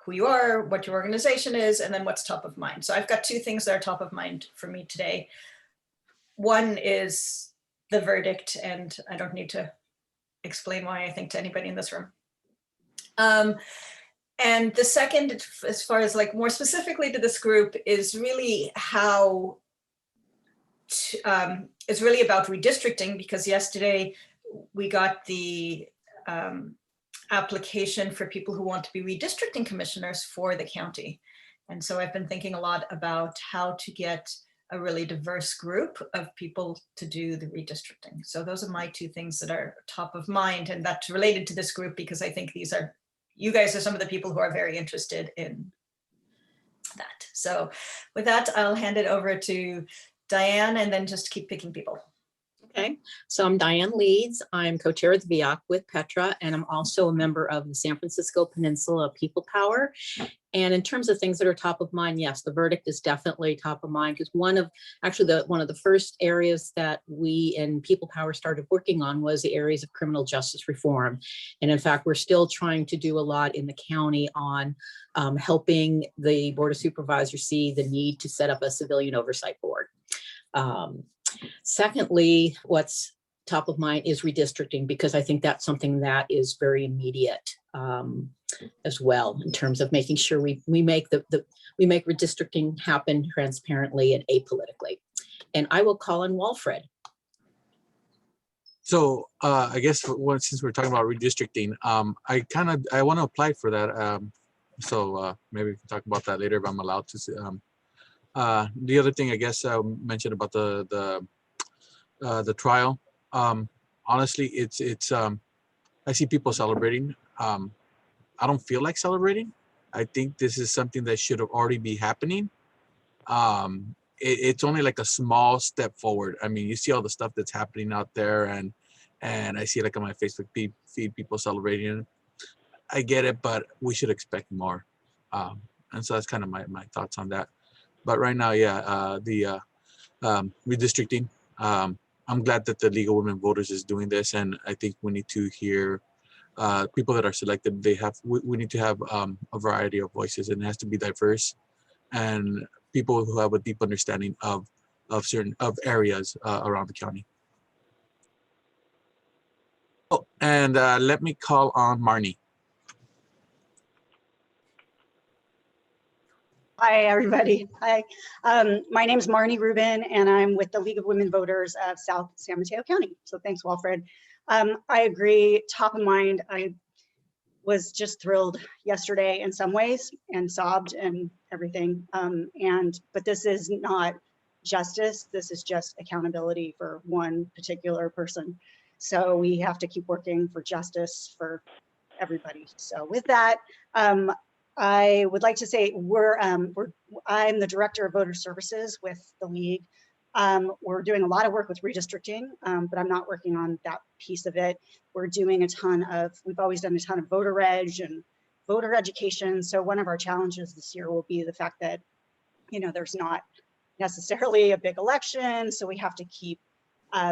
who you are, what your organization is, and then what's top of mind. So I've got two things that are top of mind for me today. One is the verdict, and I don't need to explain why, I think, to anybody in this room. And the second, as far as like more specifically to this group, is really how it's really about redistricting, because yesterday we got the application for people who want to be redistricting commissioners for the county. And so I've been thinking a lot about how to get a really diverse group of people to do the redistricting. So those are my two things that are top of mind, and that's related to this group because I think you guys are some of the people who are very interested in that. So with that, I'll hand it over to Diane and then just keep picking people. Okay, so I'm Diane Leeds. I'm co-chair of the VEOAC with Petra, and I'm also a member of the San Francisco Peninsula People Power. And in terms of things that are top of mind, yes, the verdict is definitely top of mind, because one of the first areas that we in People Power started working on was the areas of criminal justice reform. And in fact, we're still trying to do a lot in the county on helping the Board of Supervisors see the need to set up a civilian oversight board. Secondly, what's top of mind is redistricting, because I think that's something that is very immediate as well, in terms of making sure we make redistricting happen transparently and apolitically. And I will call on Walfred. So I guess since we're talking about redistricting, I want to apply for that. So maybe we can talk about that later if I'm allowed to. The other thing I guess I mentioned about the trial. Honestly, it's I see people celebrating. I don't feel like celebrating. I think this is something that should have already be happening. It's only like a small step forward. I mean, you see all the stuff that's happening out there, and I see like on my Facebook feed people celebrating. I get it, but we should expect more. And so that's kind of my thoughts on that. But right now, yeah, the redistricting. I'm glad that the League of Women Voters is doing this, and I think we need to hear people that are selected. We need to have a variety of voices, and it has to be diverse, and people who have a deep understanding of certain areas around the county. Oh, and let me call on Marnie. Hi, everybody. Hi. My name is Marnie Rubin, and I'm with the League of Women Voters of South San Mateo County. So thanks, Walfred. I agree, top of mind. I was just thrilled yesterday in some ways and sobbed and everything. But this is not justice. This is just accountability for one particular person. So we have to keep working for justice for everybody. So with that, I would like to say I'm the director of voter services with the League. We're doing a lot of work with redistricting, but I'm not working on that piece of it. We're doing we've always done a ton of voter reg and voter education. So one of our challenges this year will be the fact that, there's not necessarily a big election. So we have to keep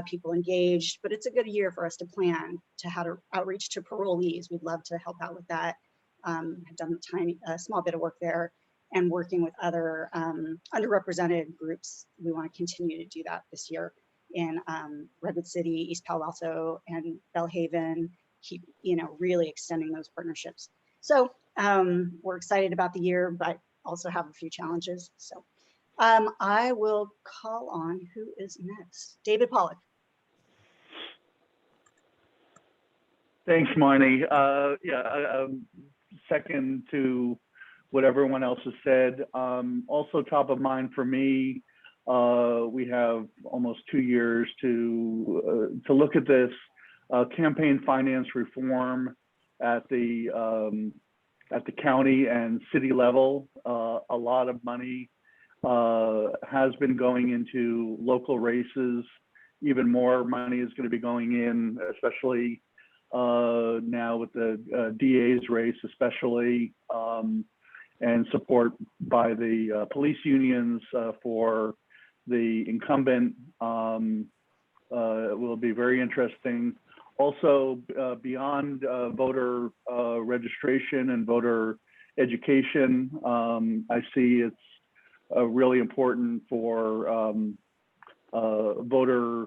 people engaged, but it's a good year for us to plan to how to outreach to parolees. We'd love to help out with that. I've done a small bit of work there, and working with other underrepresented groups. We want to continue to do that this year in Redwood City, East Palo Alto, and Bellhaven. Keep really extending those partnerships. So we're excited about the year, but also have a few challenges. So I will call on who is next. David Pollack. Thanks, Marnie. Second to what everyone else has said. Also top of mind for me, we have almost 2 years to look at this campaign finance reform at the county and city level. A lot of money has been going into local races. Even more money is going to be going in, especially now with the DA's race, especially, and support by the police unions for the incumbent will be very interesting. Also, beyond voter registration and voter education. I see it's really important for voter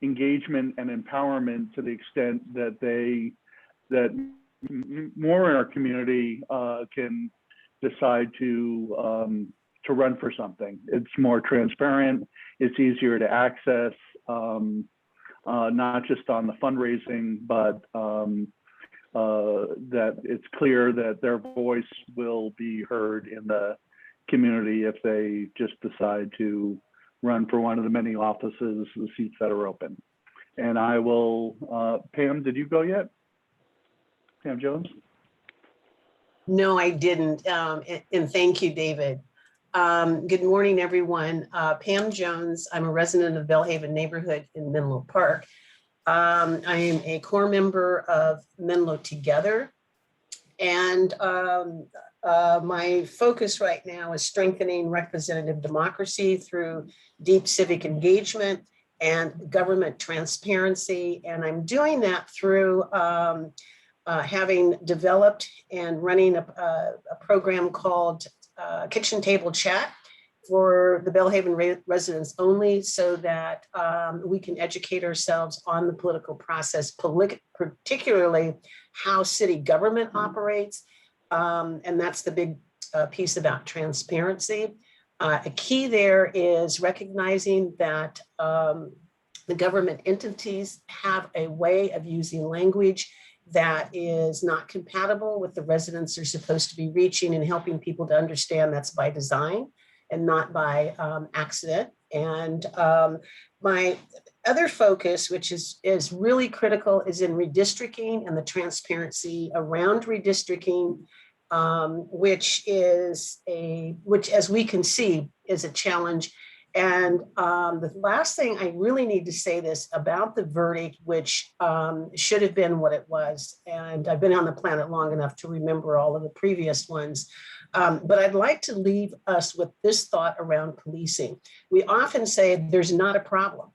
engagement and empowerment to the extent that more in our community can decide to run for something. It's more transparent. It's easier to access, not just on the fundraising, but that it's clear that their voice will be heard in the community if they just decide to run for one of the many offices, the seats that are open. And I will, Pam, did you go yet? Pam Jones? No, I didn't. And thank you, David. Good morning, everyone. Pam Jones. I'm a resident of Bellhaven neighborhood in Menlo Park. I am a core member of Menlo Together. And my focus right now is strengthening representative democracy through deep civic engagement and government transparency. And I'm doing that through having developed and running a program called Kitchen Table Chat for the Bellhaven residents only, so that we can educate ourselves on the political process, particularly how city government operates. And that's the big piece about transparency. A key there is recognizing that the government entities have a way of using language that is not compatible with the residents they're supposed to be reaching, and helping people to understand that's by design and not by accident. And my other focus, which is really critical, is in redistricting and the transparency around redistricting, which as we can see is a challenge. And the last thing I really need to say this about the verdict, which should have been what it was. And I've been on the planet long enough to remember all of the previous ones. But I'd like to leave us with this thought around policing. We often say there's not a problem.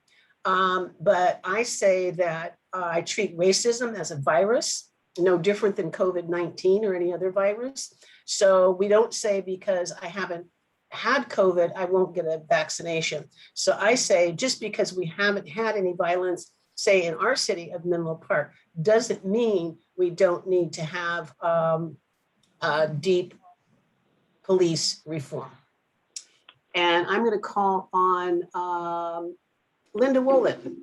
But I say that I treat racism as a virus, no different than COVID-19 or any other virus. So we don't say because I haven't had COVID, I won't get a vaccination. So I say just because we haven't had any violence, say in our city of Menlo Park, doesn't mean we don't need to have deep police reform. And I'm going to call on Linda Wolin.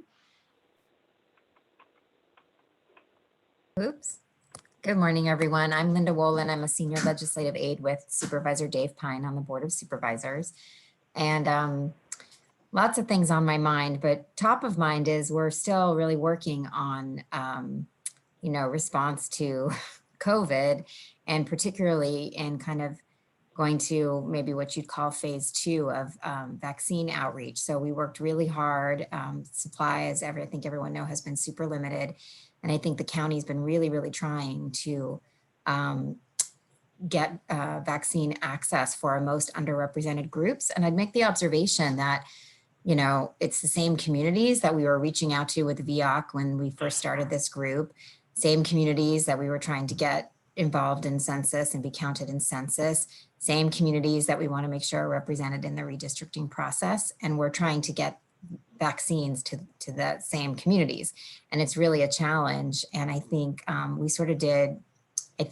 Oops. Good morning, everyone. I'm Linda Wolin. I'm a senior legislative aide with Supervisor Dave Pine on the Board of Supervisors. And lots of things on my mind, but top of mind is we're still really working on, response to COVID, and particularly in kind of going to maybe what you'd call phase 2 of vaccine outreach. So we worked really hard. Supplies, I think everyone knows, has been super limited. And I think the county's been really, really trying to get vaccine access for our most underrepresented groups. And I'd make the observation that, it's the same communities that we were reaching out to with VEOAC when we first started this group, same communities that we were trying to get involved in census and be counted in census, same communities that we want to make sure are represented in the redistricting process. And we're trying to get vaccines to the same communities. And it's really a challenge. And I think we sort of did, I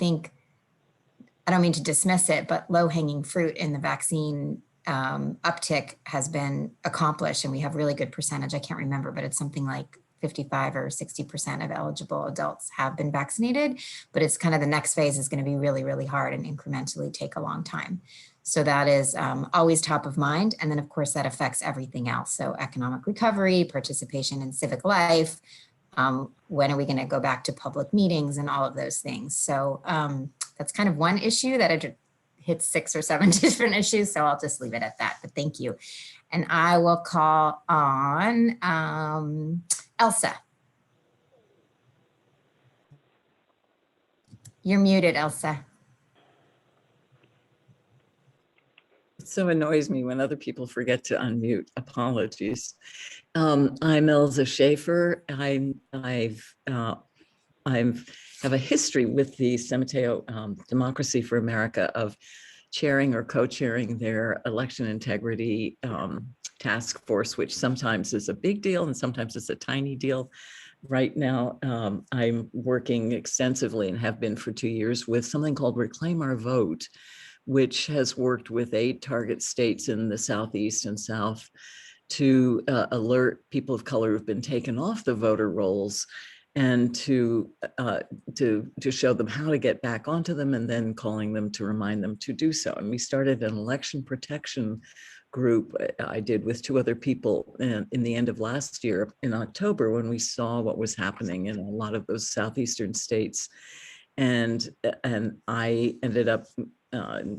don't mean to dismiss it, but low hanging fruit in the vaccine uptick has been accomplished. And we have really good percentage. I can't remember, but it's something like 55 or 60% of eligible adults have been vaccinated, but it's kind of the next phase is going to be really, really hard and incrementally take a long time. So that is always top of mind. And then of course that affects everything else. So economic recovery, participation in civic life, when are we going to go back to public meetings and all of those things. So that's kind of one issue that it hits 6 or 7 different issues. So I'll just leave it at that, but thank you. And I will call on Elsa. You're muted, Elsa. It so annoys me when other people forget to unmute. Apologies. I'm Elsa Schaefer. I'm I have a history with the San Mateo Democracy for America of chairing or co-chairing their election integrity task force, which sometimes is a big deal and sometimes it's a tiny deal. Right now, I'm working extensively and have been for 2 years with something called Reclaim Our Vote, which has worked with 8 target states in the Southeast and South to alert people of color who've been taken off the voter rolls and to show them how to get back onto them, and then calling them to remind them to do so. And we started an election protection group I did with 2 other people in the end of last year in October, when we saw what was happening in a lot of those southeastern states. And I ended up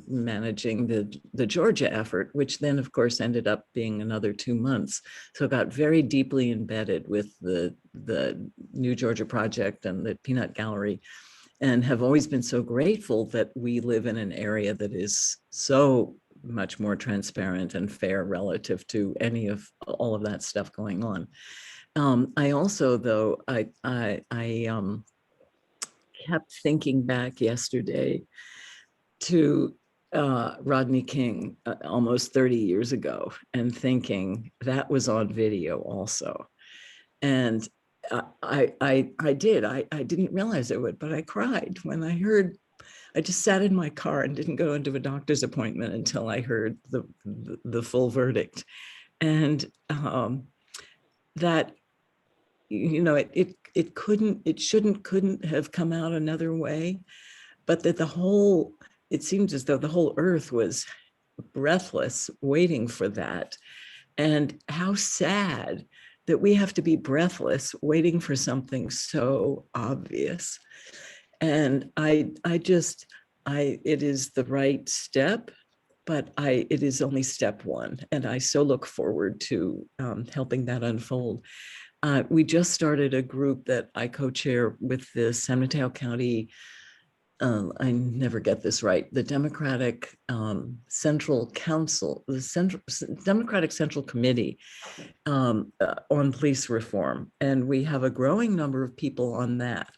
managing the Georgia effort, which then of course ended up being another 2 months. So it got very deeply embedded with the New Georgia Project and the Peanut Gallery, and have always been so grateful that we live in an area that is so much more transparent and fair relative to any of all of that stuff going on. I also, though, I kept thinking back yesterday to Rodney King almost 30 years ago, and thinking that was on video also. And I didn't realize it would, but I cried when I heard. I just sat in my car and didn't go into a doctor's appointment until I heard the full verdict. And that, you know, it couldn't have come out another way, but that it seemed as though the whole earth was breathless waiting for that. And how sad that we have to be breathless waiting for something so obvious. And it is the right step, but it is only step one. And I so look forward to helping that unfold. We just started a group that I co-chair with the San Mateo County, I never get this right, the Democratic Central Council, Democratic Central Committee on police reform. And we have a growing number of people on that.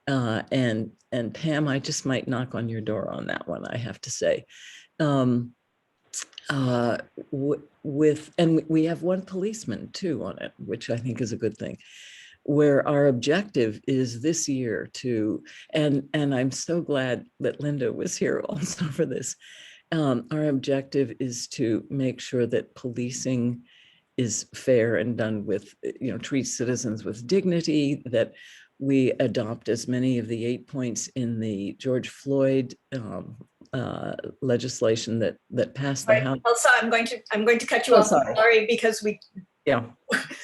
And Pam, I just might knock on your door on that one, I have to say. And we have 1 policeman too on it, which I think is a good thing, where our objective is this year to, and I'm so glad that Linda was here also for this. Our objective is to make sure that policing is fair and done with, treats citizens with dignity, that we adopt as many of the 8 points in the George Floyd legislation that passed the House. Elsa, I'm going to cut you off. Sorry, because we have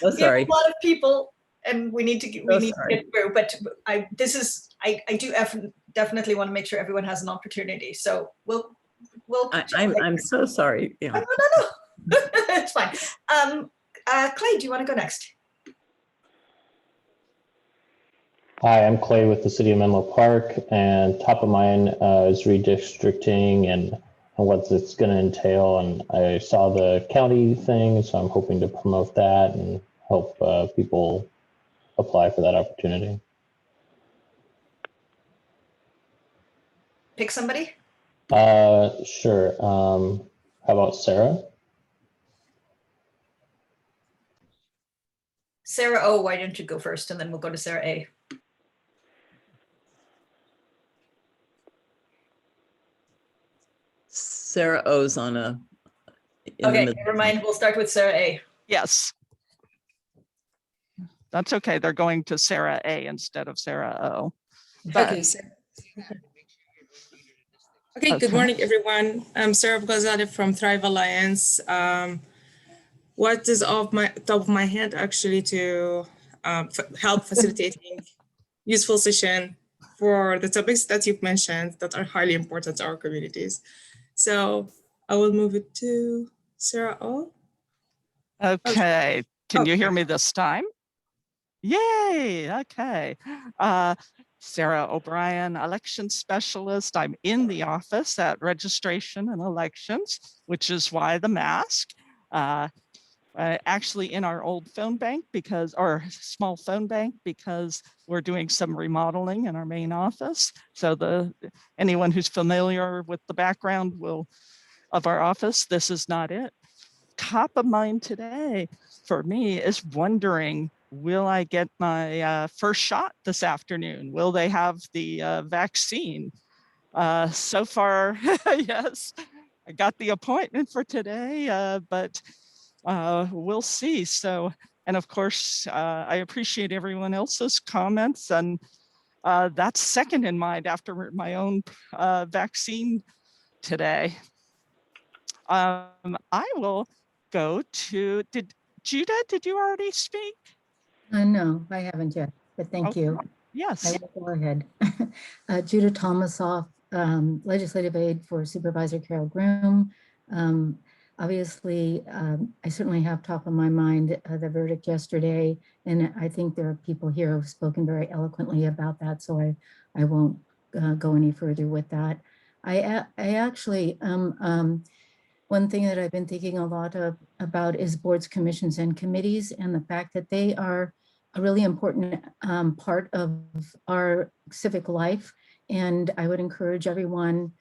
a lot of people and we need to get through. But I do definitely want to make sure everyone has an opportunity. So we'll. I'm so sorry. Yeah. No. It's fine. Clay, do you want to go next? Hi, I'm Clay with the City of Menlo Park, and top of mind is redistricting and what it's going to entail. And I saw the county thing, so I'm hoping to promote that and help people apply for that opportunity. Pick somebody? Sure. How about Sarah? Sarah O, why don't you go first, and then we'll go to Sarah A. Sarah O's on a. Okay, never mind. We'll start with Sarah A. Yes. That's okay. They're going to Sarah A instead of Sarah O. But... Okay, good morning, everyone. I'm Sarah Ghazali from Thrive Alliance. What is off my top of my head actually to help facilitating useful session for the topics that you've mentioned that are highly important to our communities. So I will move it to Sarah O. Okay, can you hear me this time? Yay, okay. Sarah O'Brien, election specialist. I'm in the office at registration and elections, which is why the mask. actually in our old phone bank because, or small phone bank, because we're doing some remodeling in our main office. So anyone who's familiar with the background of our office, this is not it. Top of mind today for me is wondering, will I get my first shot this afternoon? Will they have the vaccine? So far, yes, I got the appointment for today, but we'll see. So, and of course, I appreciate everyone else's comments, and that's second in mind after my own vaccine today. I will go to, Judah, did you already speak? No, I haven't yet, but thank you. Yes. I will go ahead. Judah Thomasoff, legislative aide for Supervisor Carol Groom. Obviously, I certainly have top of my mind the verdict yesterday, and I think there are people here who have spoken very eloquently about that, so I won't go any further with that. I actually, one thing that I've been thinking a lot about is boards, commissions, and committees, and the fact that they are a really important part of our civic life. And I would encourage everyone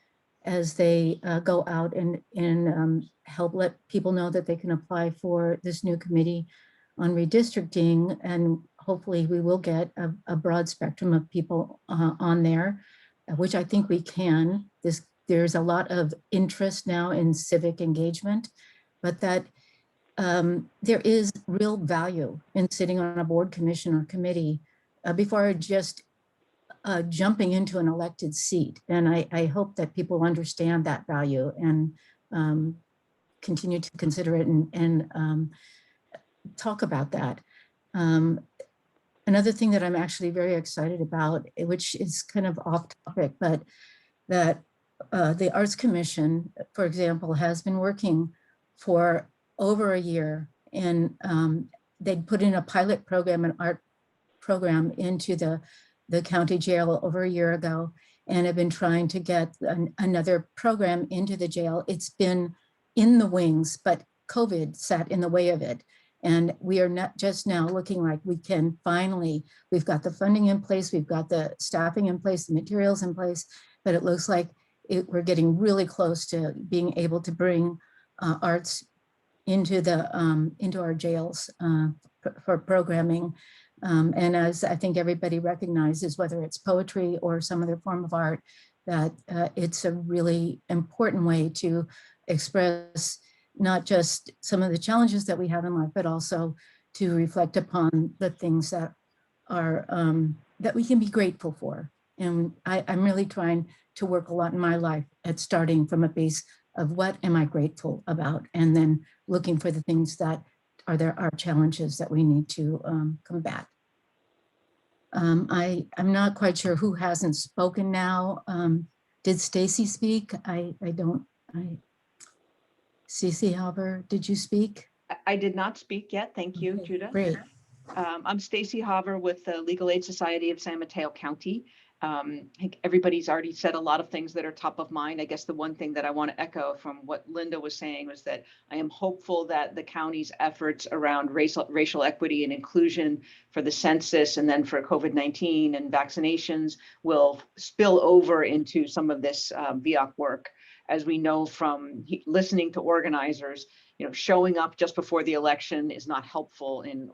as they go out and help let people know that they can apply for this new committee on redistricting. And hopefully we will get a broad spectrum of people on there, which I think we can. There's a lot of interest now in civic engagement, but that there is real value in sitting on a board, commission, or committee before just jumping into an elected seat. And I hope that people understand that value and continue to consider it and talk about that. Another thing that I'm actually very excited about, which is kind of off topic, but that the Arts Commission, for example, has been working for over a year, and they put in a pilot program, an art program into the county jail over a year ago, and have been trying to get another program into the jail. It's been in the wings, but COVID sat in the way of it. And we are not just now looking like we can finally, we've got the funding in place, we've got the staffing in place, the materials in place, but it looks like we're getting really close to being able to bring arts into our jails for programming. And as I think everybody recognizes, whether it's poetry or some other form of art, that it's a really important way to express not just some of the challenges that we have in life, but also to reflect upon the things that are that we can be grateful for. And I'm really trying to work a lot in my life at starting from a base of what am I grateful about, and then looking for the things that are challenges that we need to combat. I'm not quite sure who hasn't spoken now. Did Stacy speak? Cece Halver, did you speak? I did not speak yet. Thank you, Okay, Judah. great. I'm Stacy Haver with the Legal Aid Society of San Mateo County. I think everybody's already said a lot of things that are top of mind. I guess the one thing that I want to echo from what Linda was saying was that I am hopeful that the county's efforts around racial equity and inclusion for the census and then for COVID-19 and vaccinations will spill over into some of this VEOAC work. As we know from listening to organizers, showing up just before the election is not helpful in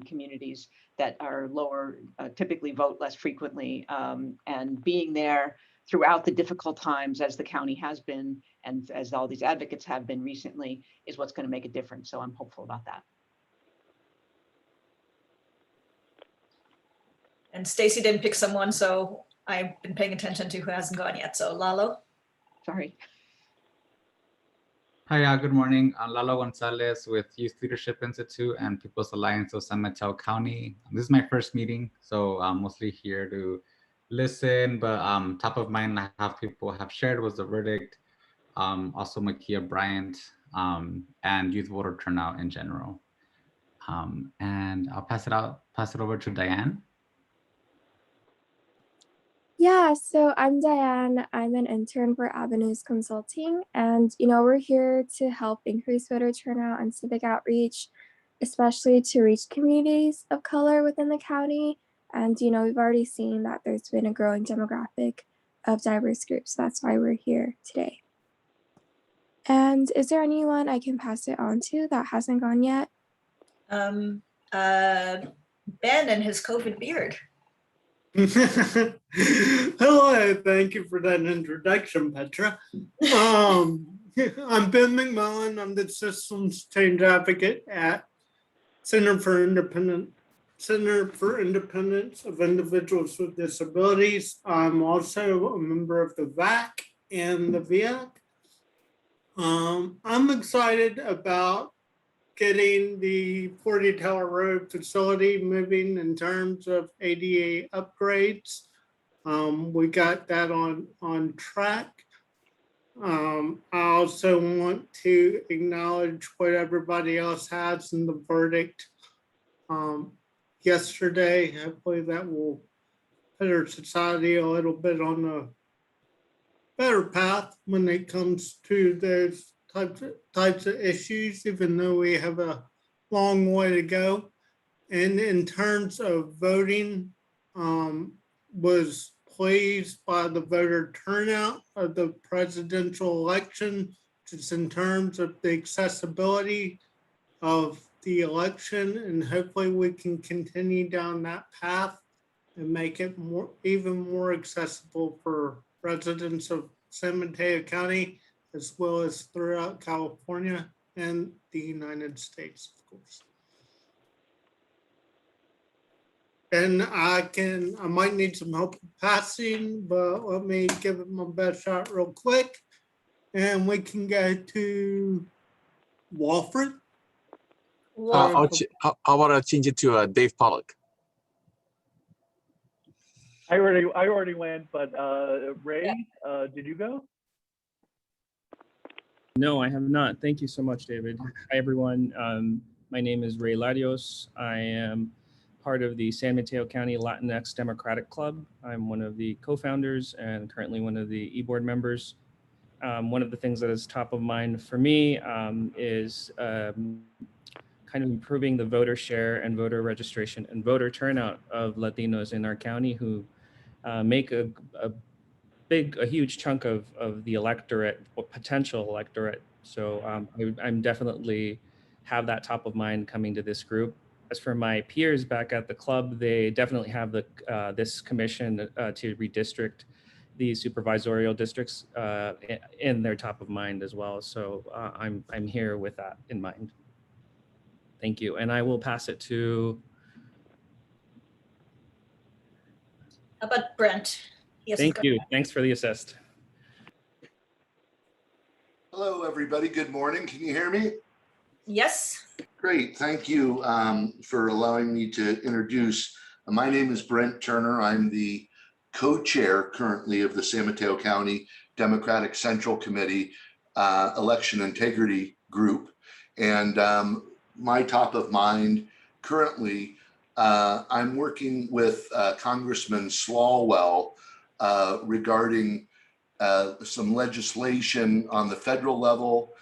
communities that are lower, typically vote less frequently, and being there throughout the difficult times, as the county has been, and as all these advocates have been recently, is what's going to make a difference. So I'm hopeful about that. And Stacy didn't pick someone, so I've been paying attention to who hasn't gone yet. So Lalo. Sorry. Hi, good morning. I'm Lalo Gonzalez with Youth Leadership Institute and People's Alliance of San Mateo County. This is my first meeting, so I'm mostly here to listen, but top of mind I have people have shared was the verdict, also Makia Bryant, and youth voter turnout in general. And I'll pass it over to Diane. Yeah, so I'm Diane. I'm an intern for Avenues Consulting, and we're here to help increase voter turnout and civic outreach, especially to reach communities of color within the county. And we've already seen that there's been a growing demographic of diverse groups. That's why we're here today. And is there anyone I can pass it on to that hasn't gone yet? Ben and his COVID beard. Hello, thank you for that introduction, Petra. I'm Ben McMillan. I'm the systems change advocate at Center for Independence of Individuals with Disabilities. I'm also a member of the VEOAC and the VEOAC. I'm excited about getting the 40 Tower Road facility moving in terms of ADA upgrades. We got that on track. I also want to acknowledge what everybody else has in the verdict yesterday. Hopefully that will put our society a little bit on a better path when it comes to those types of issues, even though we have a long way to go. And in terms of voting, was pleased by the voter turnout of the presidential election, just in terms of the accessibility of the election, and hopefully we can continue down that path and make it even more accessible for residents of San Mateo County, as well as throughout California and the United States, of course. And I might need some help passing, but let me give it my best shot real quick. And we can go to Walfred. How about I change it to Dave Pollock? I already went, but Ray, did you go? No, I have not. Thank you so much, David. Hi, everyone. My name is Ray Latios. I am part of the San Mateo County Latinx Democratic Club. I'm one of the co-founders and currently one of the e-board members. One of the things that is top of mind for me is kind of improving the voter share and voter registration and voter turnout of Latinos in our county who make a huge chunk of the electorate or potential electorate. So I'm definitely have that top of mind coming to this group. As for my peers back at the club, they definitely have this commission to redistrict the supervisorial districts in their top of mind as well. So I'm here with that in mind. Thank you. And I will pass it to. How about Brent? Thank you. Thanks for the assist. Hello, everybody. Good morning. Can you hear me? Yes. Great. Thank you for allowing me to introduce. My name is Brent Turner. I'm the co-chair currently of the San Mateo County Democratic Central Committee Election Integrity Group. And my top of mind currently, I'm working with Congressman Swalwell regarding some legislation on the federal level.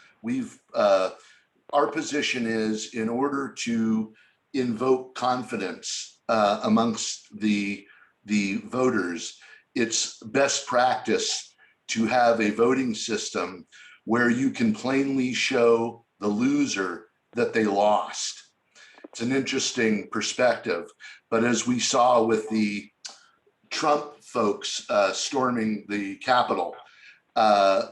Our position is, in order to invoke confidence amongst the voters, it's best practice to have a voting system where you can plainly show the loser that they lost. It's an interesting perspective, but as we saw with the Trump folks storming the Capitol,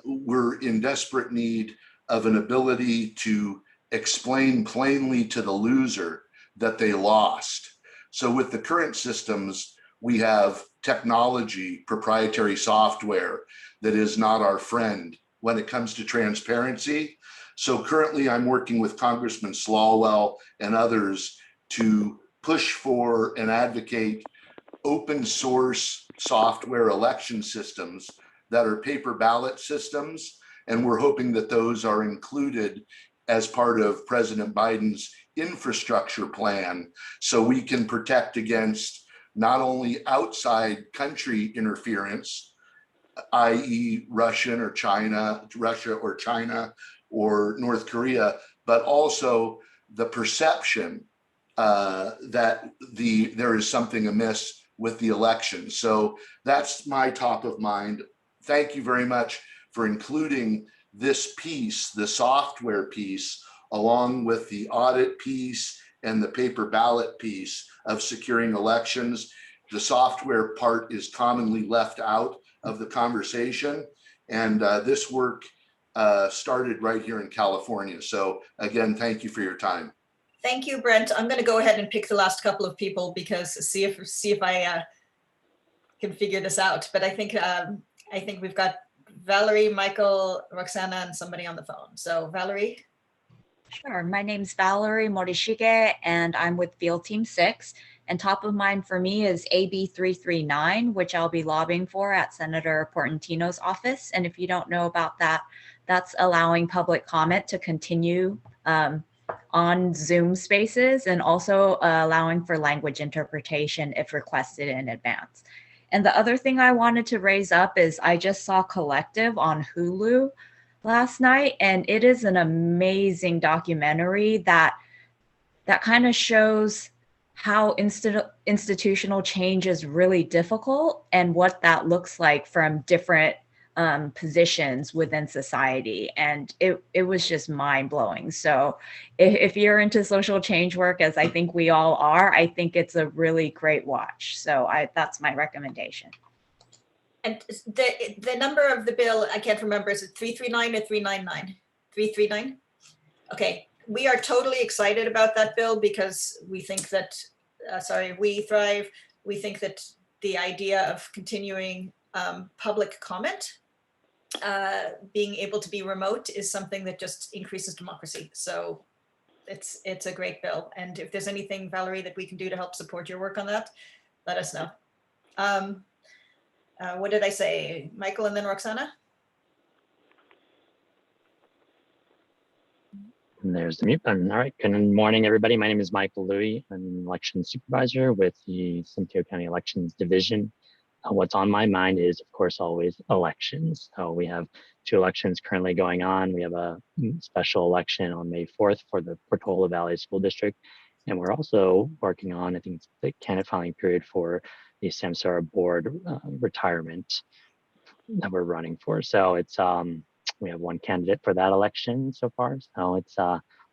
we're in desperate need of an ability to explain plainly to the loser that they lost. So with the current systems, we have technology, proprietary software that is not our friend when it comes to transparency. So currently I'm working with Congressman Swalwell and others to push for and advocate open source software election systems that are paper ballot systems. And we're hoping that those are included as part of President Biden's infrastructure plan, so we can protect against not only outside country interference, i.e. Russia or China or North Korea, but also the perception that there is something amiss with the election. So that's my top of mind. Thank you very much for including this piece, the software piece, along with the audit piece and the paper ballot piece of securing elections. The software part is commonly left out of the conversation. And this work started right here in California. So again, thank you for your time. Thank you, Brent. I'm going to go ahead and pick the last couple of people because see if I can figure this out. But I think we've got Valerie, Michael, Roxana, and somebody on the phone. So Valerie. Sure. My name's Valerie Morishige, and I'm with Field Team 6. And top of mind for me is AB 339, which I'll be lobbying for at Senator Portantino's office. And if you don't know about that, that's allowing public comment to continue on Zoom spaces, and also allowing for language interpretation if requested in advance. And the other thing I wanted to raise up is I just saw Collective on Hulu last night, and it is an amazing documentary that kind of shows how institutional change is really difficult and what that looks like from different positions within society. And it was just mind-blowing. So if you're into social change work, as I think we all are, I think it's a really great watch. So that's my recommendation. And the number of the bill, I can't remember, is it 339 or 399? 339? Okay, we are totally excited about that bill because we think that, We Thrive, we think that the idea of continuing public comment, being able to be remote, is something that just increases democracy. So it's a great bill. And if there's anything, Valerie, that we can do to help support your work on that, let us know. What did I say? Michael and then Roxana? And there's the mute button. All right, good morning, everybody. My name is Michael Louie. I'm an election supervisor with the San Mateo County Elections Division. What's on my mind is, of course, always elections. So we have 2 elections currently going on. We have a special election on May 4th for the Portola Valley School District. And we're also working on, I think it's the candidate filing period for the Samsara board retirement that we're running for. So it's, we have 1 candidate for that election so far. So it's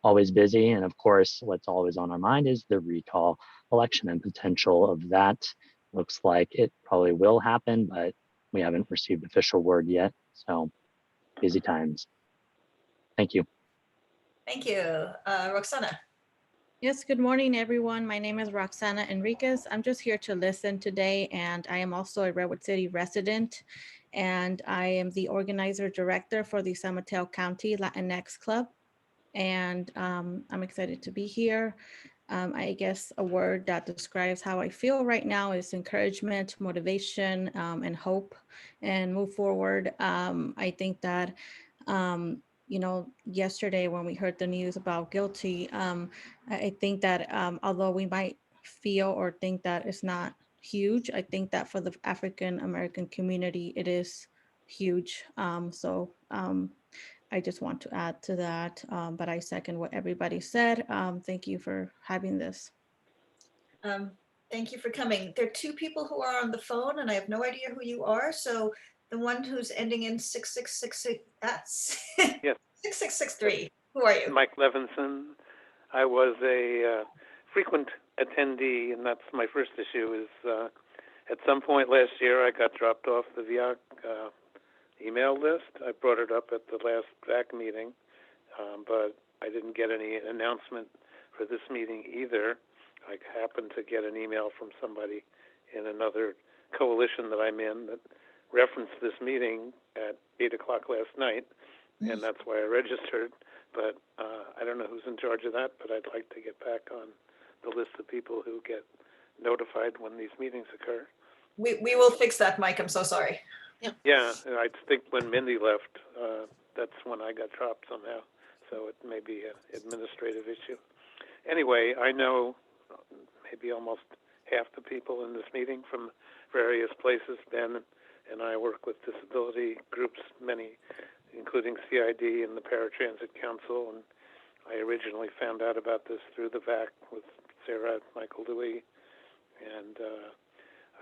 always busy. And of course, what's always on our mind is the recall election and potential of that. Looks like it probably will happen, but we haven't received official word yet. So busy times. Thank you. Thank you. Roxana. Yes, good morning, everyone. My name is Roxana Enriquez. I'm just here to listen today, and I am also a Redwood City resident, and I am the organizer director for the San Mateo County Latinx Club, and I'm excited to be here. I guess a word that describes how I feel right now is encouragement, motivation, and hope, and move forward. I think that yesterday when we heard the news about guilty, I think that although we might feel or think that it's not huge, I think that for the African American community, it is huge. I just want to add to that, but I second what everybody said. Thank you for having this. Thank you for coming. There are 2 people who are on the phone and I have no idea who you are. So the one who's ending in 6666, Yes. 6663. Who are you? Mike Levinson. I was a frequent attendee, and that's my first issue. Is at some point last year, I got dropped off the VEOAC email list. I brought it up at the last VAC meeting, but I didn't get any announcement for this meeting either. I happened to get an email from somebody in another coalition that I'm in that referenced this meeting at 8 o'clock last night, and that's why I registered. But I don't know who's in charge of that, but I'd like to get back on the list of people who get notified when these meetings occur. We will fix that, Mike. I'm so sorry. Yeah, I think when Mindy left, that's when I got dropped somehow. So it may be an administrative issue. Anyway, I know maybe almost half the people in this meeting from various places. Ben and I work with disability groups, many, including CID and the Paratransit Council. And I originally found out about this through the VEOAC with Sarah, Michael Louie, and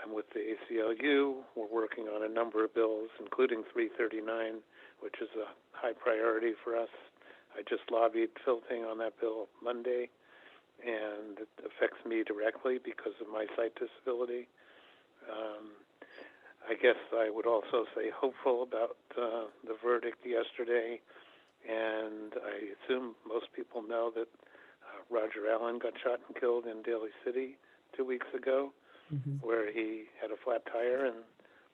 I'm with the ACLU. We're working on a number of bills, including 339, which is a high priority for us. I just lobbied Phil Ting on that bill Monday, and it affects me directly because of my sight disability. I guess I would also say hopeful about the verdict yesterday, and I assume most people know that Roger Allen got shot and killed in Daly City 2 weeks ago, where he had a flat tire, and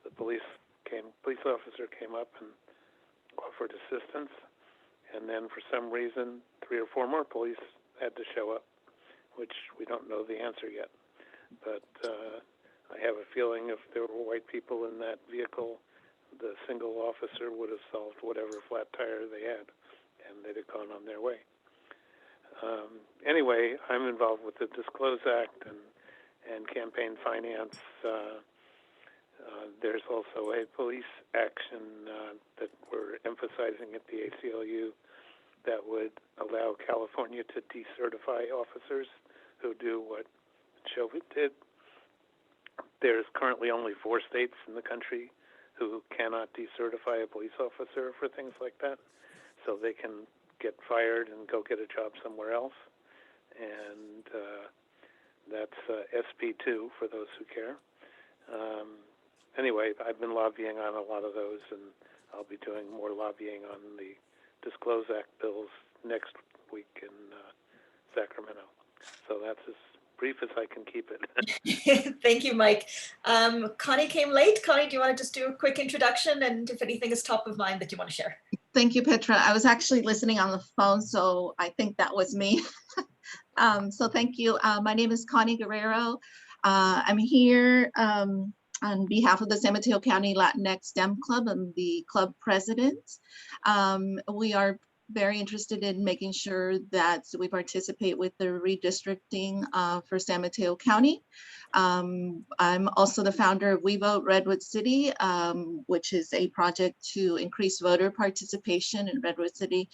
the police officer came up and offered assistance, and then for some reason 3 or 4 more police had to show up, which we don't know the answer yet. But I have a feeling if there were white people in that vehicle, the single officer would have solved whatever flat tire they had, and they'd have gone on their way. Anyway, I'm involved with the Disclose Act and campaign finance. There's also a police action that we're emphasizing at the ACLU that would allow California to decertify officers who do what Chauvin did. There's currently only 4 states in the country who cannot decertify a police officer for things like that, so they can get fired and go get a job somewhere else. And that's SP2 for those who care. Anyway, I've been lobbying on a lot of those, and I'll be doing more lobbying on the Disclose Act bills next week in Sacramento. So that's as brief as I can keep it. Thank you, Mike. Connie came late. Connie, do you want to just do a quick introduction, and if anything is top of mind that you want to share? Thank you, Petra. I was actually listening on the phone, so I think that was me. So thank you. My name is Connie Guerrero. I'm here on behalf of the San Mateo County Latinx STEM Club. I'm the club president. We are very interested in making sure that we participate with the redistricting for San Mateo County. I'm also the founder of We Vote Redwood City, which is a project to increase voter participation in Redwood City,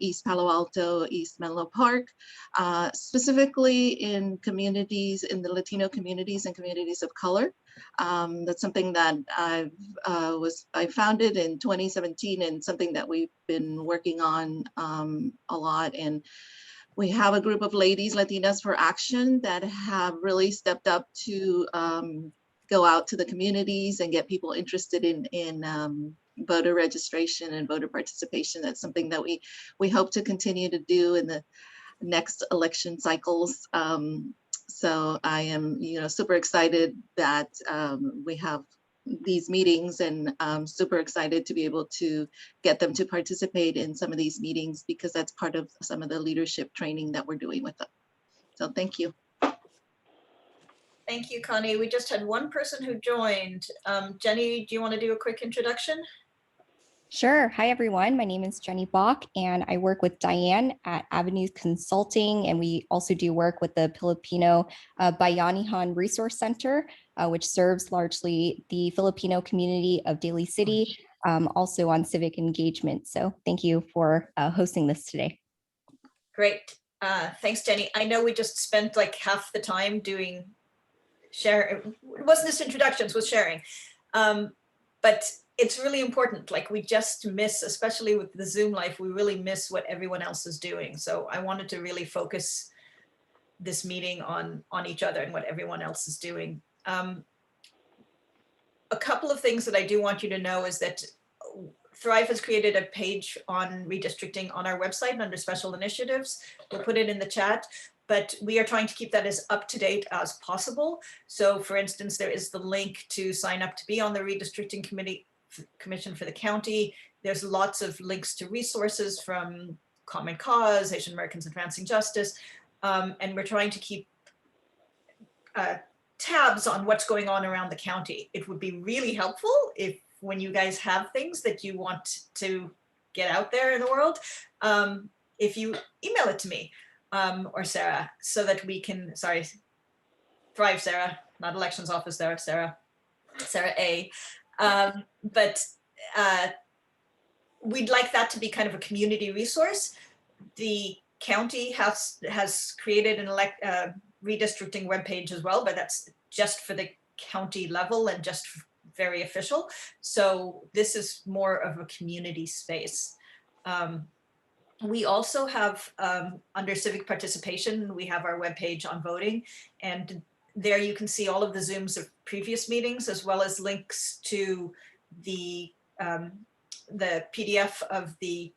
East Palo Alto, East Menlo Park, specifically in communities, in the Latino communities and communities of color. That's something that I founded in 2017, and something that we've been working on a lot. And we have a group of ladies, Latinas for Action, that have really stepped up to go out to the communities and get people interested in voter registration and voter participation. That's something that we hope to continue to do in the next election cycles. So I am, super excited that we have these meetings, and I'm super excited to be able to get them to participate in some of these meetings, because that's part of some of the leadership training that we're doing with them. So thank you. Thank you, Connie. We just had one person who joined. Jenny, do you want to do a quick introduction? Sure. Hi, everyone. My name is Jenny Bach, and I work with Diane at Avenues Consulting, and we also do work with the Filipino Bayanihan Resource Center, which serves largely the Filipino community of Daly City, also on civic engagement. So thank you for hosting this today. Great. Thanks, Jenny. I know we just spent like half the time doing it wasn't just introductions, it was sharing. But it's really important. Like, we just miss, especially with the Zoom life, we really miss what everyone else is doing. So I wanted to really focus this meeting on each other and what everyone else is doing. A couple of things that I do want you to know is that Thrive has created a page on redistricting on our website under special initiatives. We'll put it in the chat, but we are trying to keep that as up to date as possible. So for instance, there is the link to sign up to be on the redistricting commission for the county. There's lots of links to resources from Common Cause, Asian Americans Advancing Justice, and we're trying to keep tabs on what's going on around the county. It would be really helpful if, when you guys have things that you want to get out there in the world, if you email it to me or Sarah, so that we can, Thrive Sarah, not elections office there, Sarah A. But we'd like that to be kind of a community resource. The county has created an redistricting webpage as well, but that's just for the county level and just very official. So this is more of a community space. We also have, under civic participation, we have our webpage on voting, and there you can see all of the Zooms of previous meetings, as well as links to the PDF of the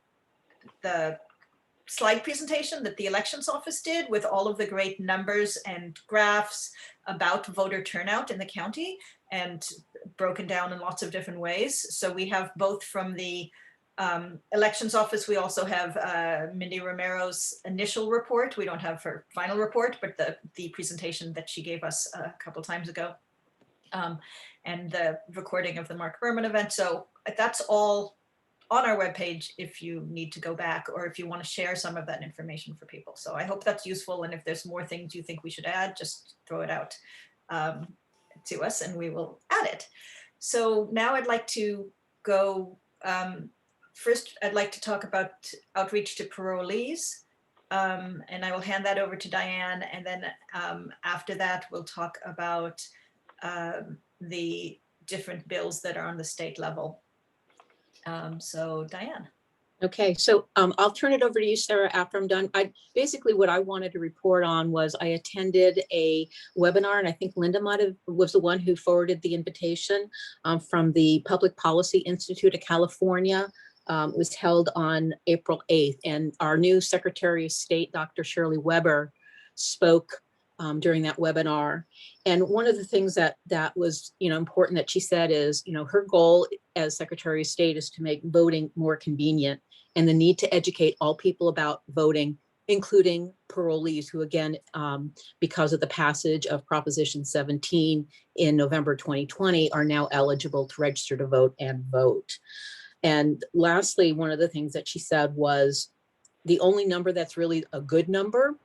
slide presentation that the elections office did with all of the great numbers and graphs about voter turnout in the county and broken down in lots of different ways. So we have both from the elections office, we also have Mindy Romero's initial report. We don't have her final report, but the presentation that she gave us a couple times ago, and the recording of the Mark Berman event. So that's all on our webpage if you need to go back or if you want to share some of that information for people. So I hope that's useful. And if there's more things you think we should add, just throw it out to us and we will add it. So now I'd like to go, first I'd like to talk about outreach to parolees. And I will hand that over to Diane. And then after that, we'll talk about the different bills that are on the state level. So Diane. Okay, so I'll turn it over to you, Sarah, after I'm done. Basically what I wanted to report on was I attended a webinar, and I think Linda was the one who forwarded the invitation from the Public Policy Institute of California. It was held on April 8th, and our new Secretary of State, Dr. Shirley Weber, spoke during that webinar. And one of the things that was important that she said is, her goal as Secretary of State is to make voting more convenient, and the need to educate all people about voting, including parolees who, again, because of the passage of Proposition 17 in November 2020, are now eligible to register to vote and vote. And lastly, one of the things that she said was the only number that's really a good number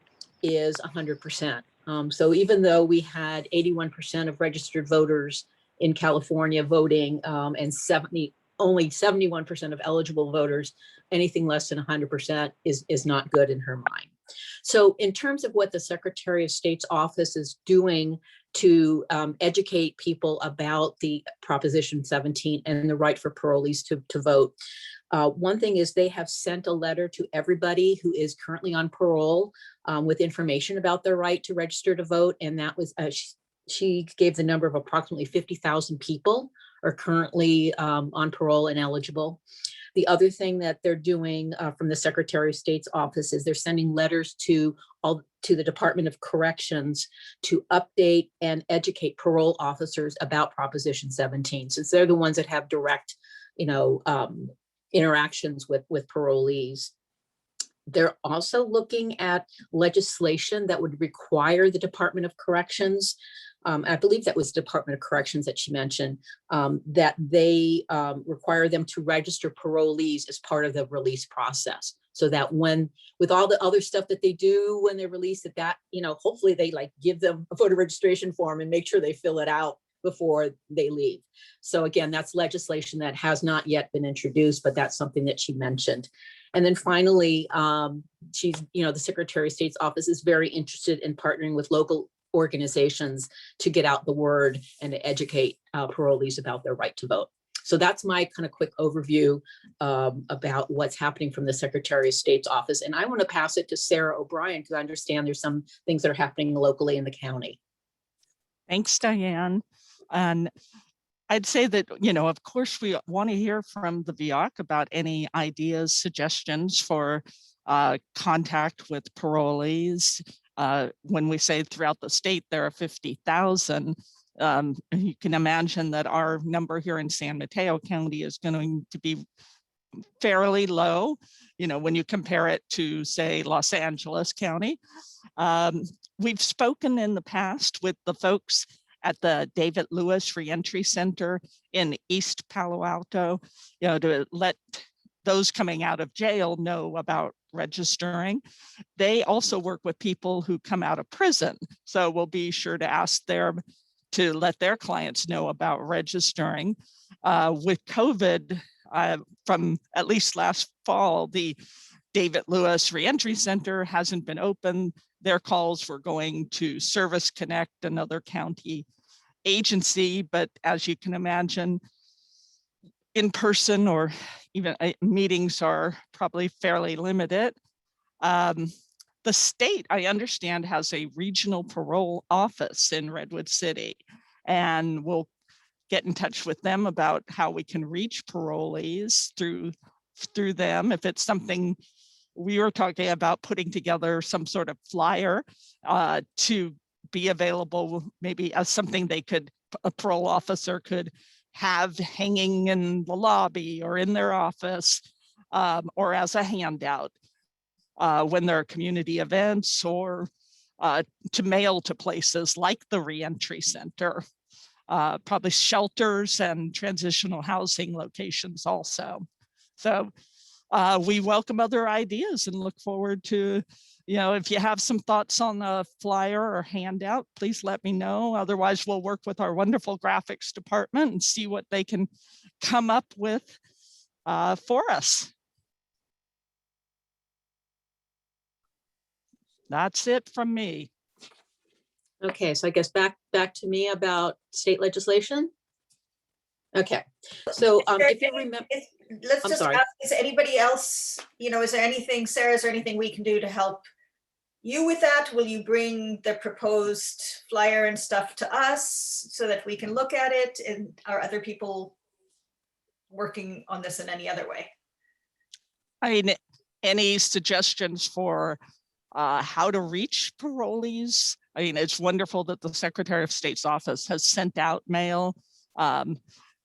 is 100%. So even though we had 81% of registered voters in California voting and only 71% of eligible voters, anything less than 100% is not good in her mind. So in terms of what the Secretary of State's office is doing to educate people about the Proposition 17 and the right for parolees to vote, one thing is they have sent a letter to everybody who is currently on parole with information about their right to register to vote. And that was, she gave the number of approximately 50,000 people are currently on parole and eligible. The other thing that they're doing from the Secretary of State's office is they're sending letters to the Department of Corrections to update and educate parole officers about Proposition 17, since they're the ones that have direct, interactions with parolees. They're also looking at legislation that would require the Department of Corrections, I believe that was Department of Corrections that she mentioned, that they require them to register parolees as part of the release process. So that with all the other stuff that they do when they release it, that, hopefully they give them a voter registration form and make sure they fill it out before they leave. So again, that's legislation that has not yet been introduced, but that's something that she mentioned. And then finally, she's, the Secretary of State's office is very interested in partnering with local organizations to get out the word and to educate parolees about their right to vote. So that's my kind of quick overview about what's happening from the Secretary of State's office. And I want to pass it to Sarah O'Brien, because I understand there's some things that are happening locally in the county. Thanks, Diane. And I'd say that, of course, we want to hear from the VEOAC about any ideas, suggestions for contact with parolees. When we say throughout the state, there are 50,000, you can imagine that our number here in San Mateo County is going to be fairly low, when you compare it to, say, Los Angeles County. We've spoken in the past with the folks at the David Lewis Reentry Center in East Palo Alto, to let those coming out of jail know about registering. They also work with people who come out of prison. So we'll be sure to ask them to let their clients know about registering. With COVID, from at least last fall, the David Lewis Reentry Center hasn't been open. Their calls were going to Service Connect, another county agency, but as you can imagine, in-person or even meetings are probably fairly limited. The state, I understand, has a regional parole office in Redwood City, and we'll get in touch with them about how we can reach parolees through them. If it's something, we were talking about putting together some sort of flyer to be available, maybe as something a parole officer could have hanging in the lobby or in their office, or as a handout when there are community events, or to mail to places like the Reentry Center, probably shelters and transitional housing locations also. So we welcome other ideas and look forward to, if you have some thoughts on a flyer or handout, please let me know. Otherwise, we'll work with our wonderful graphics department and see what they can come up with for us. That's it from me. Okay, so I guess back to me about state legislation. Okay, so if you remember, let's just ask, is anybody else, is there anything, Sarah, is there anything we can do to help you with that? Will you bring the proposed flyer and stuff to us so that we can look at it? And are other people working on this in any other way? I mean, any suggestions for how to reach parolees? I mean, it's wonderful that the Secretary of State's office has sent out mail.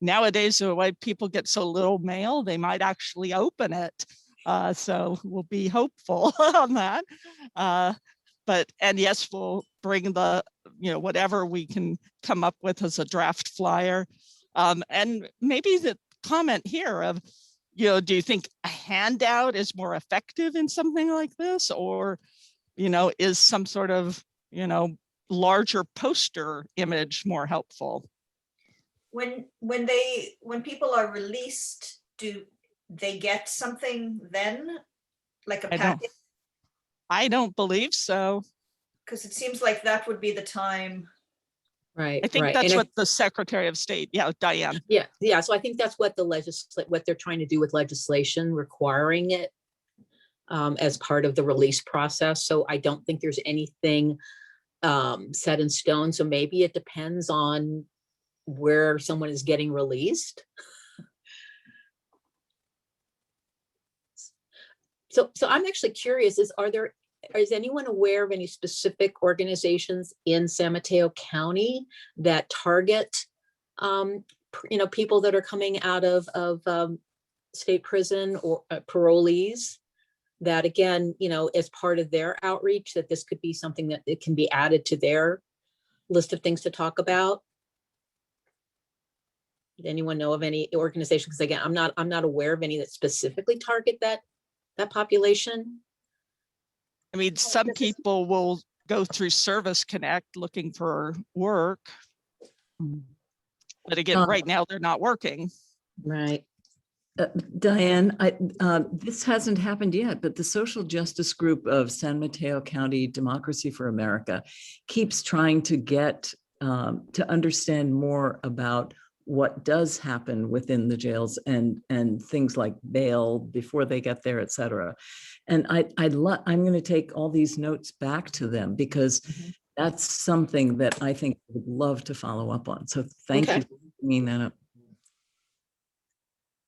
Nowadays, the way people get so little mail, they might actually open it. So we'll be hopeful on that. And yes, we'll bring the, whatever we can come up with as a draft flyer. And maybe the comment here of, do you think a handout is more effective in something like this? Or, is some sort of, larger poster image more helpful? When people are released, do they get something then, like a package? I don't believe so. Because it seems like that would be the time. Right. I think that's what the Secretary of State, Diane. Yeah. So I think that's what what they're trying to do with legislation requiring it as part of the release process. So I don't think there's anything set in stone. So maybe it depends on where someone is getting released. So I'm actually curious, is anyone aware of any specific organizations in San Mateo County that target, people that are coming out of state prison or parolees, that again, as part of their outreach, that this could be something that it can be added to their list of things to talk about? Did anyone know of any organization? Because again, I'm not aware of any that specifically target that population. I mean, some people will go through Service Connect looking for work. But again, right now they're not working. Right. Diane, this hasn't happened yet, but the social justice group of San Mateo County Democracy for America keeps trying to get to understand more about what does happen within the jails and things like bail before they get there, et cetera. And I'm going to take all these notes back to them because that's something that I think I would love to follow up on. So thank you for bringing that up.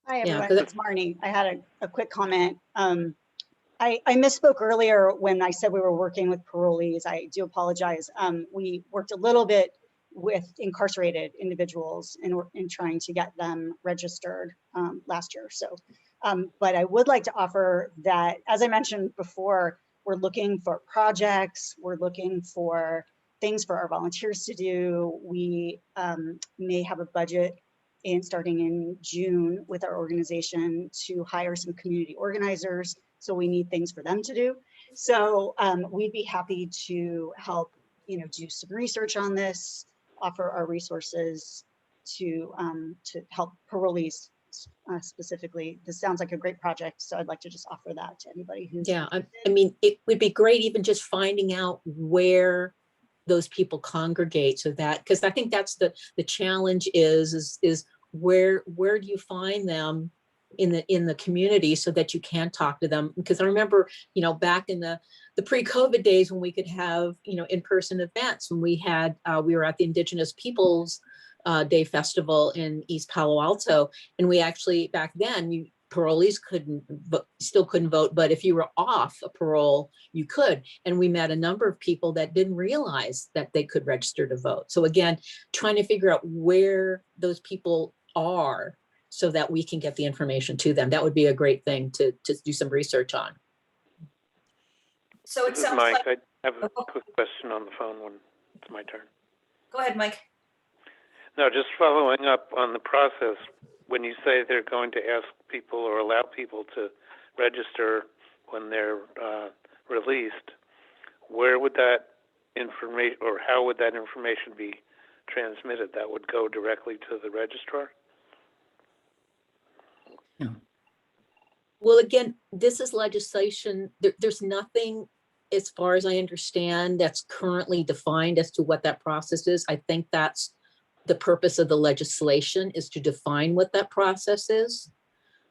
Hi, everyone. It's Marnie. I had a quick comment. I misspoke earlier when I said we were working with parolees. I do apologize. We worked a little bit with incarcerated individuals in trying to get them registered last year. So, but I would like to offer that, as I mentioned before, we're looking for projects. We're looking for things for our volunteers to do. We may have a budget starting in June with our organization to hire some community organizers. So we need things for them to do. So we'd be happy to help, do some research on this, offer our resources to help parolees specifically. This sounds like a great project, so I'd like to just offer that to anybody who's I mean, it would be great even just finding out where those people congregate, so that, because I think that's the challenge is where do you find them in the community so that you can talk to them. Because I remember, back in the pre-COVID days when we could have, in-person events, when we were at the Indigenous Peoples Day Festival in East Palo Alto, and we actually, back then, parolees still couldn't vote, but if you were off a parole, you could. And we met a number of people that didn't realize that they could register to vote. So again, trying to figure out where those people are so that we can get the information to them. That would be a great thing to do some research on. So it sounds Mike, like, I have a quick question on the phone when it's my turn. Go ahead, Mike. No, just following up on the process. When you say they're going to ask people or allow people to register when they're released, where would that information, or how would that information be transmitted? That would go directly to the registrar? Yeah. Well, again, this is legislation. There's nothing, as far as I understand, that's currently defined as to what that process is. I think that's the purpose of the legislation, is to define what that process is.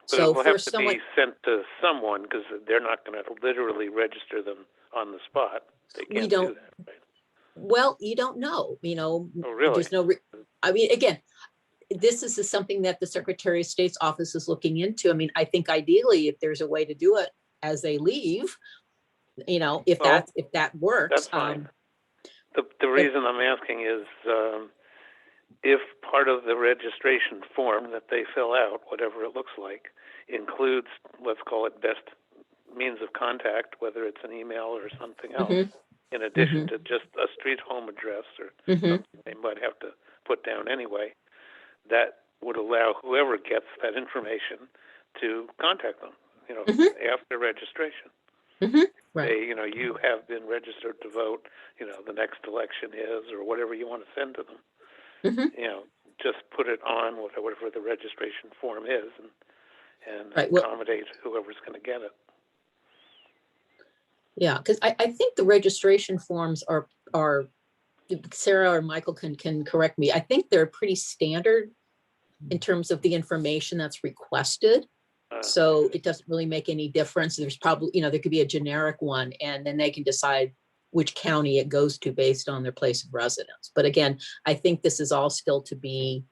But So it will for have to someone, be sent to someone, because they're not going to literally register them on the spot. They we can't don't, do that. Right? well, you don't know, Oh, really? there's no, I mean, again, this is something that the Secretary of State's office is looking into. I mean, I think ideally, if there's a way to do it as they leave, if that works. That's fine. The reason I'm asking is if part of the registration form that they fill out, whatever it looks like, includes, let's call it, best means of contact, whether it's an email or something else, in addition to just a street home address or something they might have to put down anyway, that would allow whoever gets that information to contact them, after registration. Right. Say, you have been registered to vote, the next election is, or whatever you want to send to them. Just put it on whatever the registration form is, and right, well, accommodate whoever's going to get it. Yeah, because I think the registration forms are Sarah or Michael can correct me. I think they're pretty standard in terms of the information that's requested. So it doesn't really make any difference. There's probably, there could be a generic one, and then they can decide which county it goes to based on their place of residence. But again, I think this is all still to be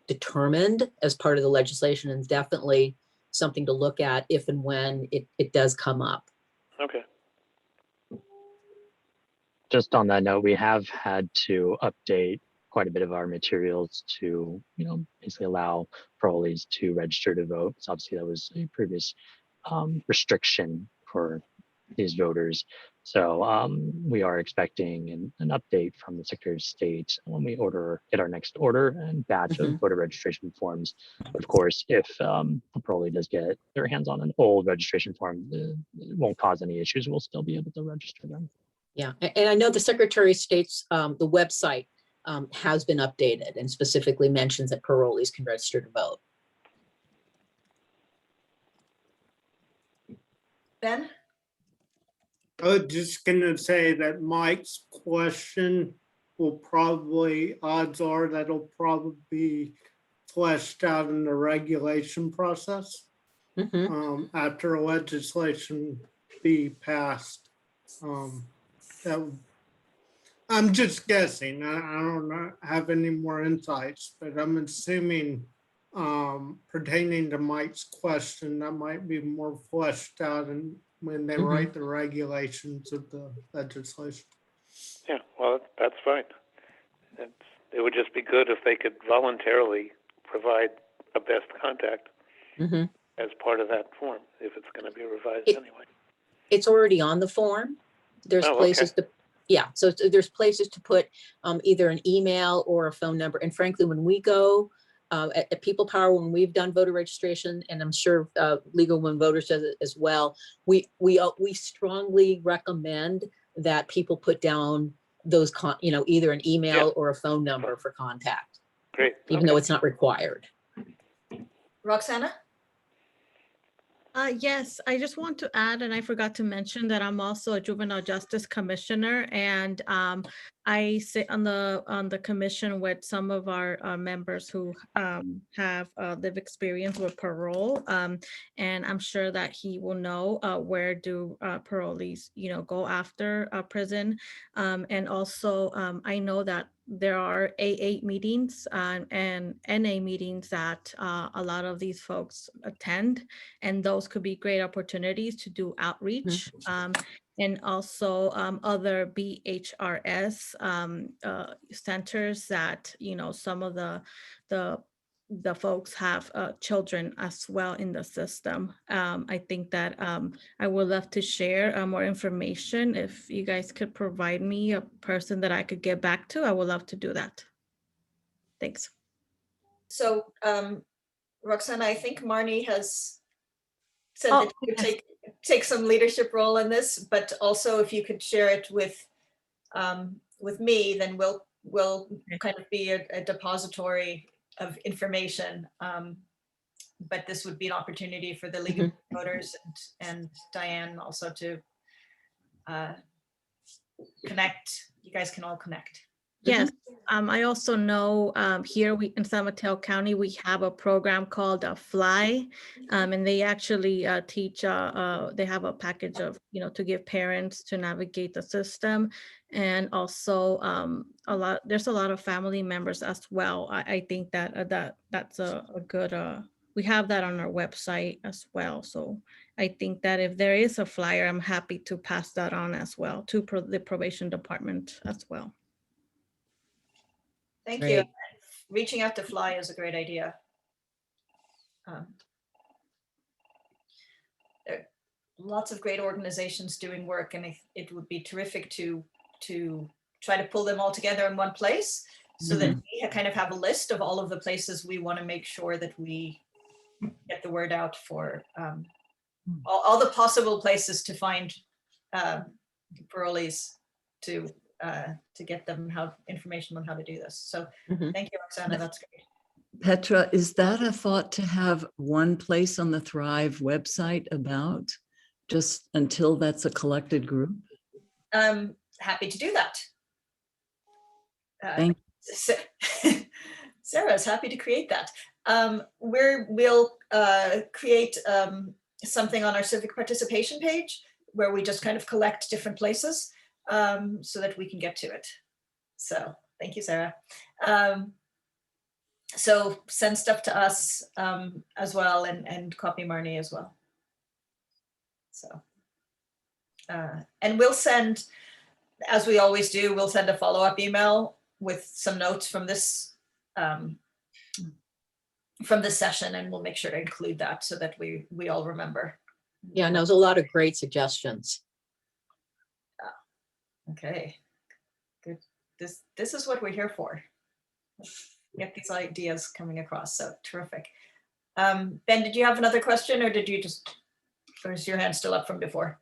determined as part of the legislation, and definitely something to look at if and when it does come up. Okay. Just on that note, we have had to update quite a bit of our materials to, basically allow parolees to register to vote. So obviously that was a previous restriction for these voters. So we are expecting an update from the Secretary of State when we get our next order and batch of voter registration forms. But of course, if a parolee does get their hands on an old registration form, it won't cause any issues. We'll still be able to register them. Yeah, and I know the Secretary of State's, the website has been updated and specifically mentions that parolees can register to vote. Ben? I was just gonna say that Mike's question odds are that'll probably be fleshed out in the regulation process after legislation be passed. I'm just guessing. I don't have any more insights, but I'm assuming pertaining to Mike's question, that might be more fleshed out when they write the regulations of the legislation. Yeah, well, that's fine. It would just be good if they could voluntarily provide a best contact as part of that form, if it's going to be revised anyway. It's already on the form. There's places to, so there's places to put either an email or a phone number. And frankly, when we go at People Power, when we've done voter registration, and I'm sure League of Women Voters does it as well, we strongly recommend that people put down those, either an email or a phone number for contact. Great. Even though it's not required. Roxana? Yes, I just want to add, and I forgot to mention that I'm also a juvenile justice commissioner, and I sit on the commission with some of our members who have lived experience with parole, and I'm sure that he will know where do parolees, go after prison, and also I know that there are AA meetings and NA meetings that a lot of these folks attend, and those could be great opportunities to do outreach. And also other BHRS centers that, some of the folks have children as well in the system. I think that I would love to share more information. If you guys could provide me a person that I could get back to, I would love to do that. Thanks. So Roxana, I think Marnie has said that you would take some leadership role in this, but also if you could share it with me, then we'll kind of be a depository of information. But this would be an opportunity for the League of Voters and Diane also to connect. You guys can all connect. Yes, I also know here in San Mateo County, we have a program called FLY, and they actually teach, they have a package of, to give parents to navigate the system. And also there's a lot of family members as well. I think that that's a good, we have that on our website as well. So I think that if there is a flyer, I'm happy to pass that on as well to the probation department as well. Thank you. Reaching out to FLY is a great idea. There are lots of great organizations doing work, and it would be terrific to try to pull them all together in one place so that we kind of have a list of all of the places we want to make sure that we get the word out for all the possible places to find parolees to get them information on how to do this. So thank you, Roxana, that's great. Petra, is that a thought to have one place on the Thrive website about, just until that's a collected group? Happy to do that. Thank Sarah's happy to create that. We'll create something on our civic participation page where we just kind of collect different places so that we can get to it. So thank you, Sarah. So send stuff to us as well, and copy Marnie as well. So, and we'll send, as we always do, we'll send a follow-up email with some notes from this session, and we'll make sure to include that so that we all remember. Yeah, and there's a lot of great suggestions. Okay, good. This is what we're here for. Get these ideas coming across. So terrific. Ben, did you have another question, or or is your hand still up from before?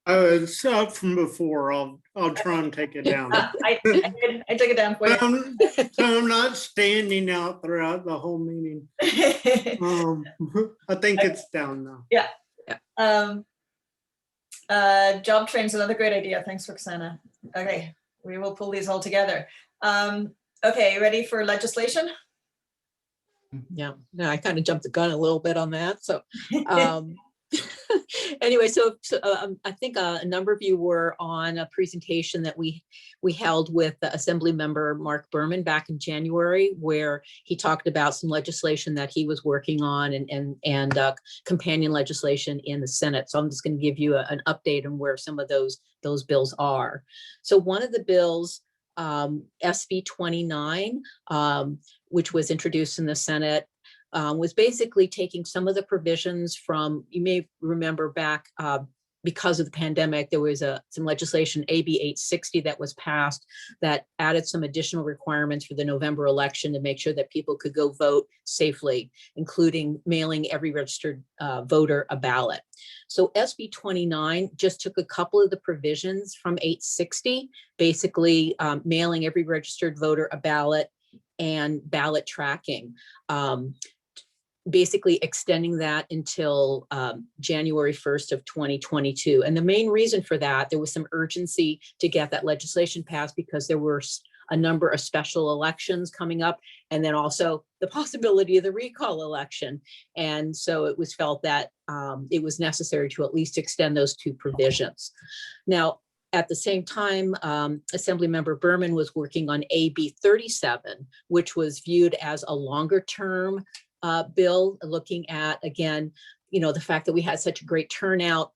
It's up from before. I'll try and take it down. I took it down for you. So I'm not standing out throughout the whole meeting. I think it's down now. Yeah. Job train's another great idea. Thanks, Roxana. Okay, we will pull these all together. Okay, ready for legislation? Yeah, no, I kind of jumped the gun a little bit on that. So anyway, so I think a number of you were on a presentation that we held with the Assembly member Mark Berman back in January, where he talked about some legislation that he was working on and companion legislation in the Senate. So I'm just going to give you an update on where some of those bills are. So one of the bills, SB 29, which was introduced in the Senate, was basically taking some of the provisions from, you may remember back because of the pandemic, there was some legislation, AB 860, that was passed that added some additional requirements for the November election to make sure that people could go vote safely, including mailing every registered voter a ballot. So SB 29 just took a couple of the provisions from 860, basically mailing every registered voter a ballot and ballot tracking. Basically extending that until January 1st of 2022. And the main reason for that, there was some urgency to get that legislation passed because there were a number of special elections coming up, and then also the possibility of the recall election. And so it was felt that it was necessary to at least extend those two provisions. Now, at the same time, Assemblymember Berman was working on AB 37, which was viewed as a longer term bill, looking at, again, the fact that we had such a great turnout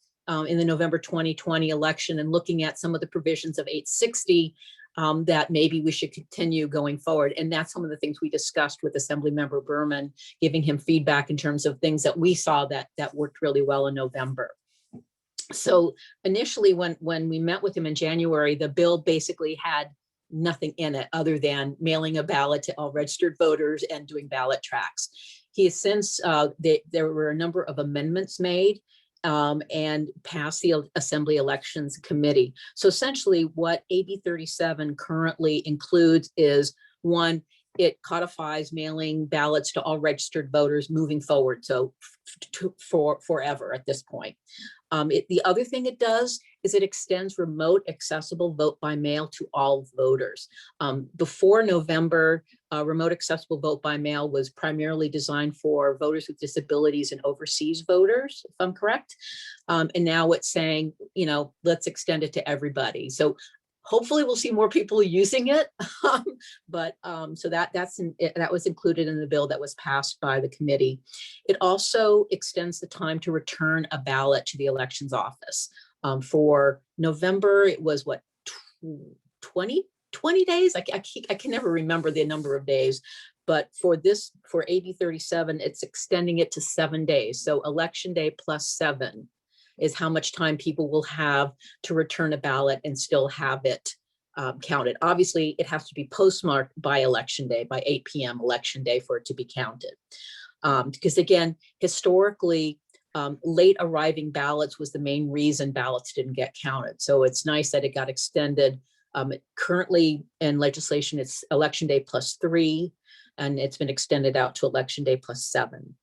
in the November 2020 election, and looking at some of the provisions of 860 that maybe we should continue going forward. And that's some of the things we discussed with Assemblymember Berman, giving him feedback in terms of things that we saw that worked really well in November. So initially, when we met with him in January, the bill basically had nothing in it other than mailing a ballot to all registered voters and doing ballot tracks. He has since, there were a number of amendments made and passed the Assembly Elections Committee. So essentially what AB 37 currently includes is, one, it codifies mailing ballots to all registered voters moving forward, so for forever at this point. The other thing it does is it extends remote accessible vote by mail to all voters. Before November, remote accessible vote by mail was primarily designed for voters with disabilities and overseas voters, if I'm correct. And now it's saying, let's extend it to everybody. So hopefully we'll see more people using it. So that was included in the bill that was passed by the committee. It also extends the time to return a ballot to the elections office. For November, it was what, 20 days? I can never remember the number of days, but for AB 37, it's extending it to 7 days. So election day plus 7 is how much time people will have to return a ballot and still have it counted. Obviously, it has to be postmarked by election day, by 8 p.m. election day, for it to be counted. Because again, historically, late arriving ballots was the main reason ballots didn't get counted. So it's nice that it got extended. Currently in legislation, it's election day plus 3, and it's been extended out to election day plus 7.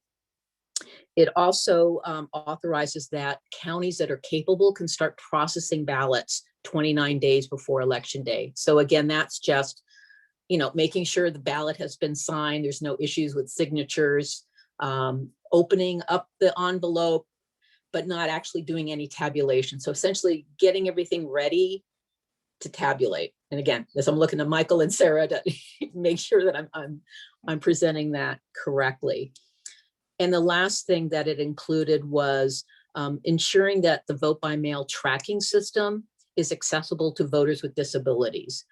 It also authorizes that counties that are capable can start processing ballots 29 days before election day. So again, that's just, making sure the ballot has been signed, there's no issues with signatures, opening up the envelope, but not actually doing any tabulation. So essentially getting everything ready to tabulate. And again, as I'm looking at Michael and Sarah to make sure that I'm presenting that correctly. And the last thing that it included was ensuring that the vote by mail tracking system is accessible to voters with disabilities.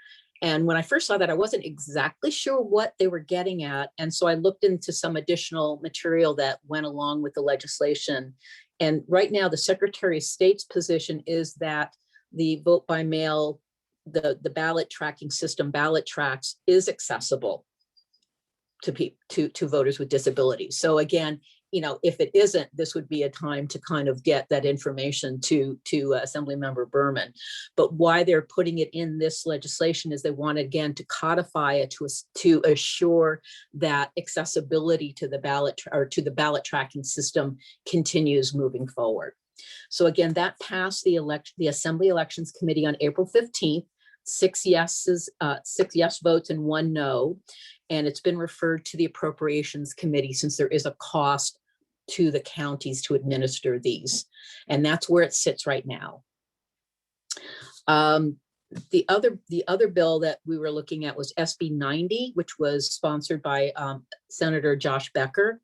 And when I first saw that, I wasn't exactly sure what they were getting at. And so I looked into some additional material that went along with the legislation. And right now, the Secretary of State's position is that the vote by mail, the ballot tracking system, ballot tracks, is accessible to voters with disabilities. So again, if it isn't, this would be a time to kind of get that information to Assemblymember Berman. But why they're putting it in this legislation is they want, again, to codify it to assure that accessibility to the ballot or to the ballot tracking system continues moving forward. So again, that passed the Assembly Elections Committee on April 15th, 6 yes votes and 1 no. And it's been referred to the Appropriations Committee since there is a cost to the counties to administer these. And that's where it sits right now. The other bill that we were looking at was SB 90, which was sponsored by Senator Josh Becker.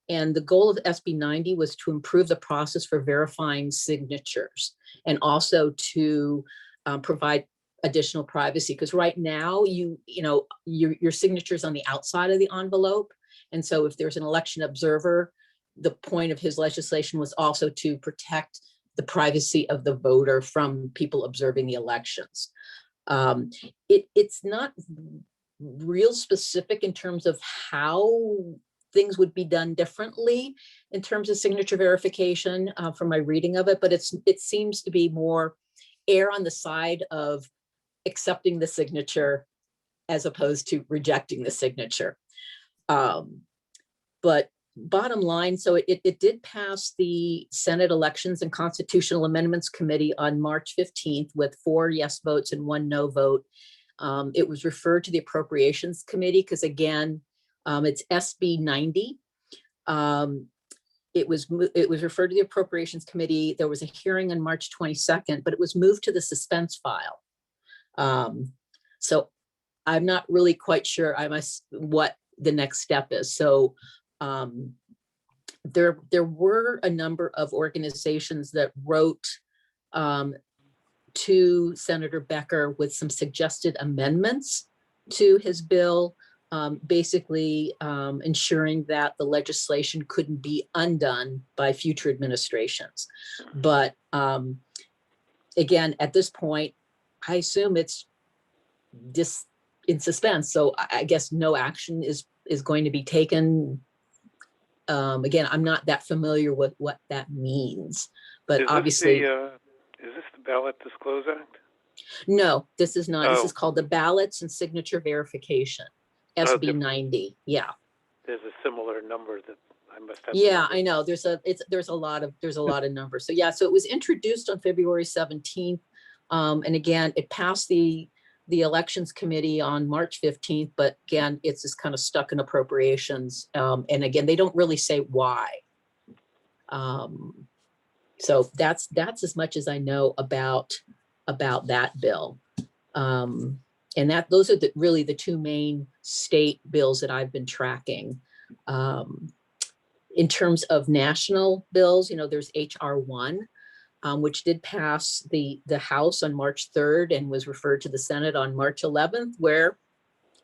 And the goal of SB 90 was to improve the process for verifying signatures and also to provide additional privacy, because right now your signature's on the outside of the envelope. And so if there's an election observer, the point of his legislation was also to protect the privacy of the voter from people observing the elections. It's not real specific in terms of how things would be done differently in terms of signature verification from my reading of it, but it seems to be more err on the side of accepting the signature as opposed to rejecting the signature. But bottom line, so it did pass the Senate Elections and Constitutional Amendments Committee on March 15th with 4 yes votes and 1 no vote. It was referred to the Appropriations Committee because, again, it's SB 90. It was referred to the Appropriations Committee. There was a hearing on March 22nd, but it was moved to the suspense file. So I'm not really quite sure what the next step is. So there were a number of organizations that wrote to Senator Becker with some suggested amendments to his bill, basically ensuring that the legislation couldn't be undone by future administrations. But again, at this point, I assume it's just in suspense. So I guess no action is going to be taken. Again, I'm not that familiar with what that means, but obviously. Is this the Ballot Disclose Act? No, this is not. Oh. This is called the Ballots and Signature Verification, SB 90. Yeah. There's a similar number that I must have. Yeah, I know. There's a lot of numbers. So yeah, so it was introduced on February 17th. And again, it passed the Elections Committee on March 15th, but again, it's just kind of stuck in appropriations. And again, they don't really say why. So that's as much as I know about that bill. And those are really the 2 main state bills that I've been tracking. In terms of national bills, there's HR 1. Which did pass the House on March 3rd and was referred to the Senate on March 11th, where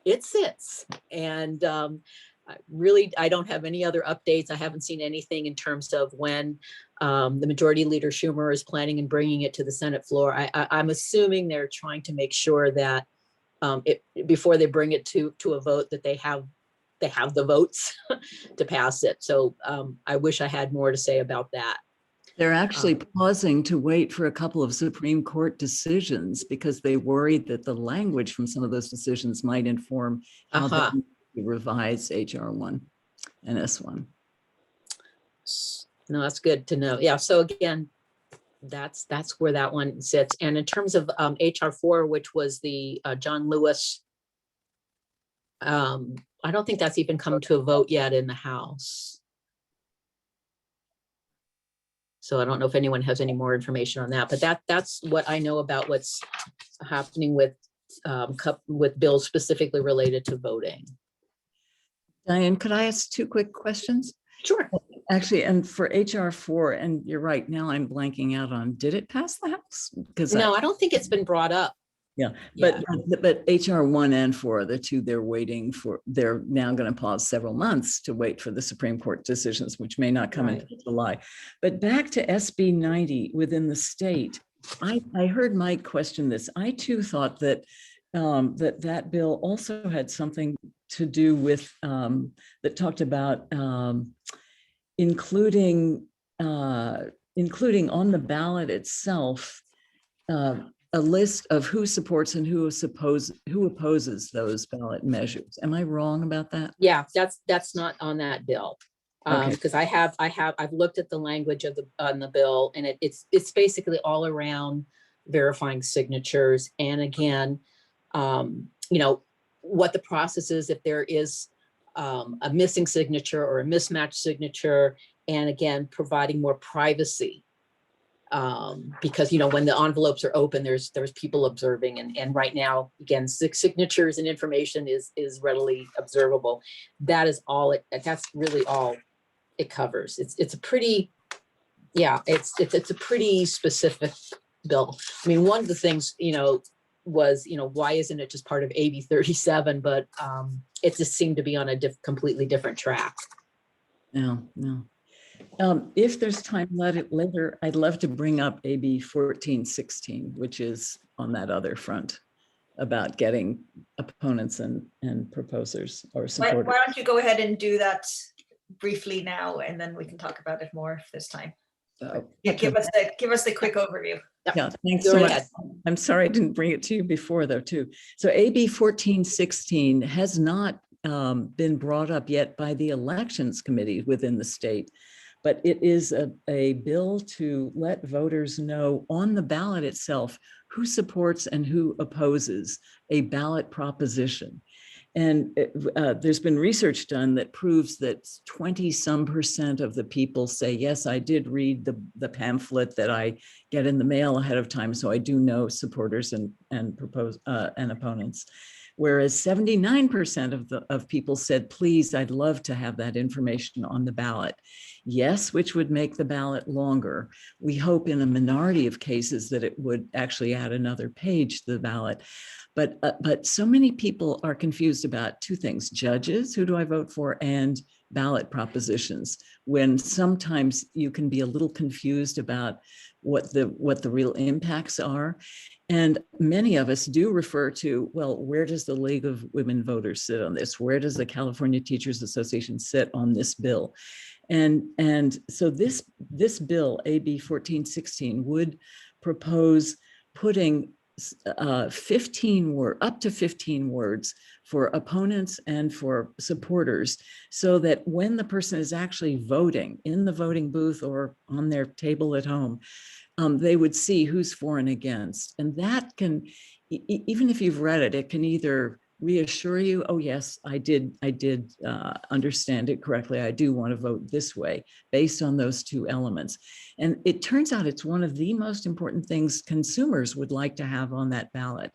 it sits. And I don't have any other updates. I haven't seen anything in terms of when the Majority Leader Schumer is planning and bringing it to the Senate floor. I'm assuming they're trying to make sure that before they bring it to a vote, that they have the votes to pass it. So I wish I had more to say about that. They're actually pausing to wait for a couple of Supreme Court decisions because they worried that the language from some of those decisions might inform how they revise HR 1 and S1. No, that's good to know. Yeah. So again, that's where that one sits. And in terms of HR 4, which was the John Lewis, I don't think that's even come to a vote yet in the House. So I don't know if anyone has any more information on that, but that's what I know about what's happening with bills specifically related to voting. Diane, could I ask 2 quick questions? Sure. Actually, and for HR 4, and you're right, now I'm blanking out on, did it pass the House? Because no, I don't think it's been brought up. Yeah, but HR 1 and 4 are the 2 they're waiting for. They're now going to pause several months to wait for the Supreme Court decisions, which may not come until July. But back to SB 90 within the state, I heard Mike question this. I too thought that that bill also had something to do with that talked about including on the ballot itself. A list of who supports and who opposes those ballot measures. Am I wrong about that? Yeah, that's not on that bill. Because Okay. I've looked at the language on the bill, and it's basically all around verifying signatures. And again, what the process is if there is a missing signature or a mismatched signature, and again, providing more privacy. Because when the envelopes are open, there's people observing, and right now, again, signatures and information is readily observable. That is all that's really all it covers. It's a pretty, it's a pretty specific bill. I mean, one of the things was why isn't it just part of AB 37? But it just seemed to be on a completely different track. No. If there's time later, I'd love to bring up AB 1416, which is on that other front about getting opponents and proposers or supporters. Why don't you go ahead and do that briefly now, and then we can talk about it more this time. Yeah, give us the quick overview. Yeah, thanks so much. I'm sorry I didn't bring it to you before though too. So AB 1416 has not been brought up yet by the elections committee within the state, but it is a bill to let voters know on the ballot itself who supports and who opposes a ballot proposition. And there's been research done that proves that 20-some% of the people say, yes, I did read the pamphlet that I get in the mail ahead of time, so I do know supporters and opponents. Whereas 79% of people said, please, I'd love to have that information on the ballot. Yes, which would make the ballot longer. We hope in a minority of cases that it would actually add another page to the ballot. But so many people are confused about two things: judges, who do I vote for, and ballot propositions, when sometimes you can be a little confused about what the real impacts are. And many of us do refer to, well, where does the League of Women Voters sit on this? Where does the California Teachers Association sit on this bill? And so this bill, AB 1416, would propose putting up to 15 words for opponents and for supporters, so that when the person is actually voting in the voting booth or on their table at home, they would see who's for and against. And that can, even if you've read it, it can either reassure you, oh yes, I did understand it correctly. I do want to vote this way based on those two elements. And it turns out it's one of the most important things consumers would like to have on that ballot.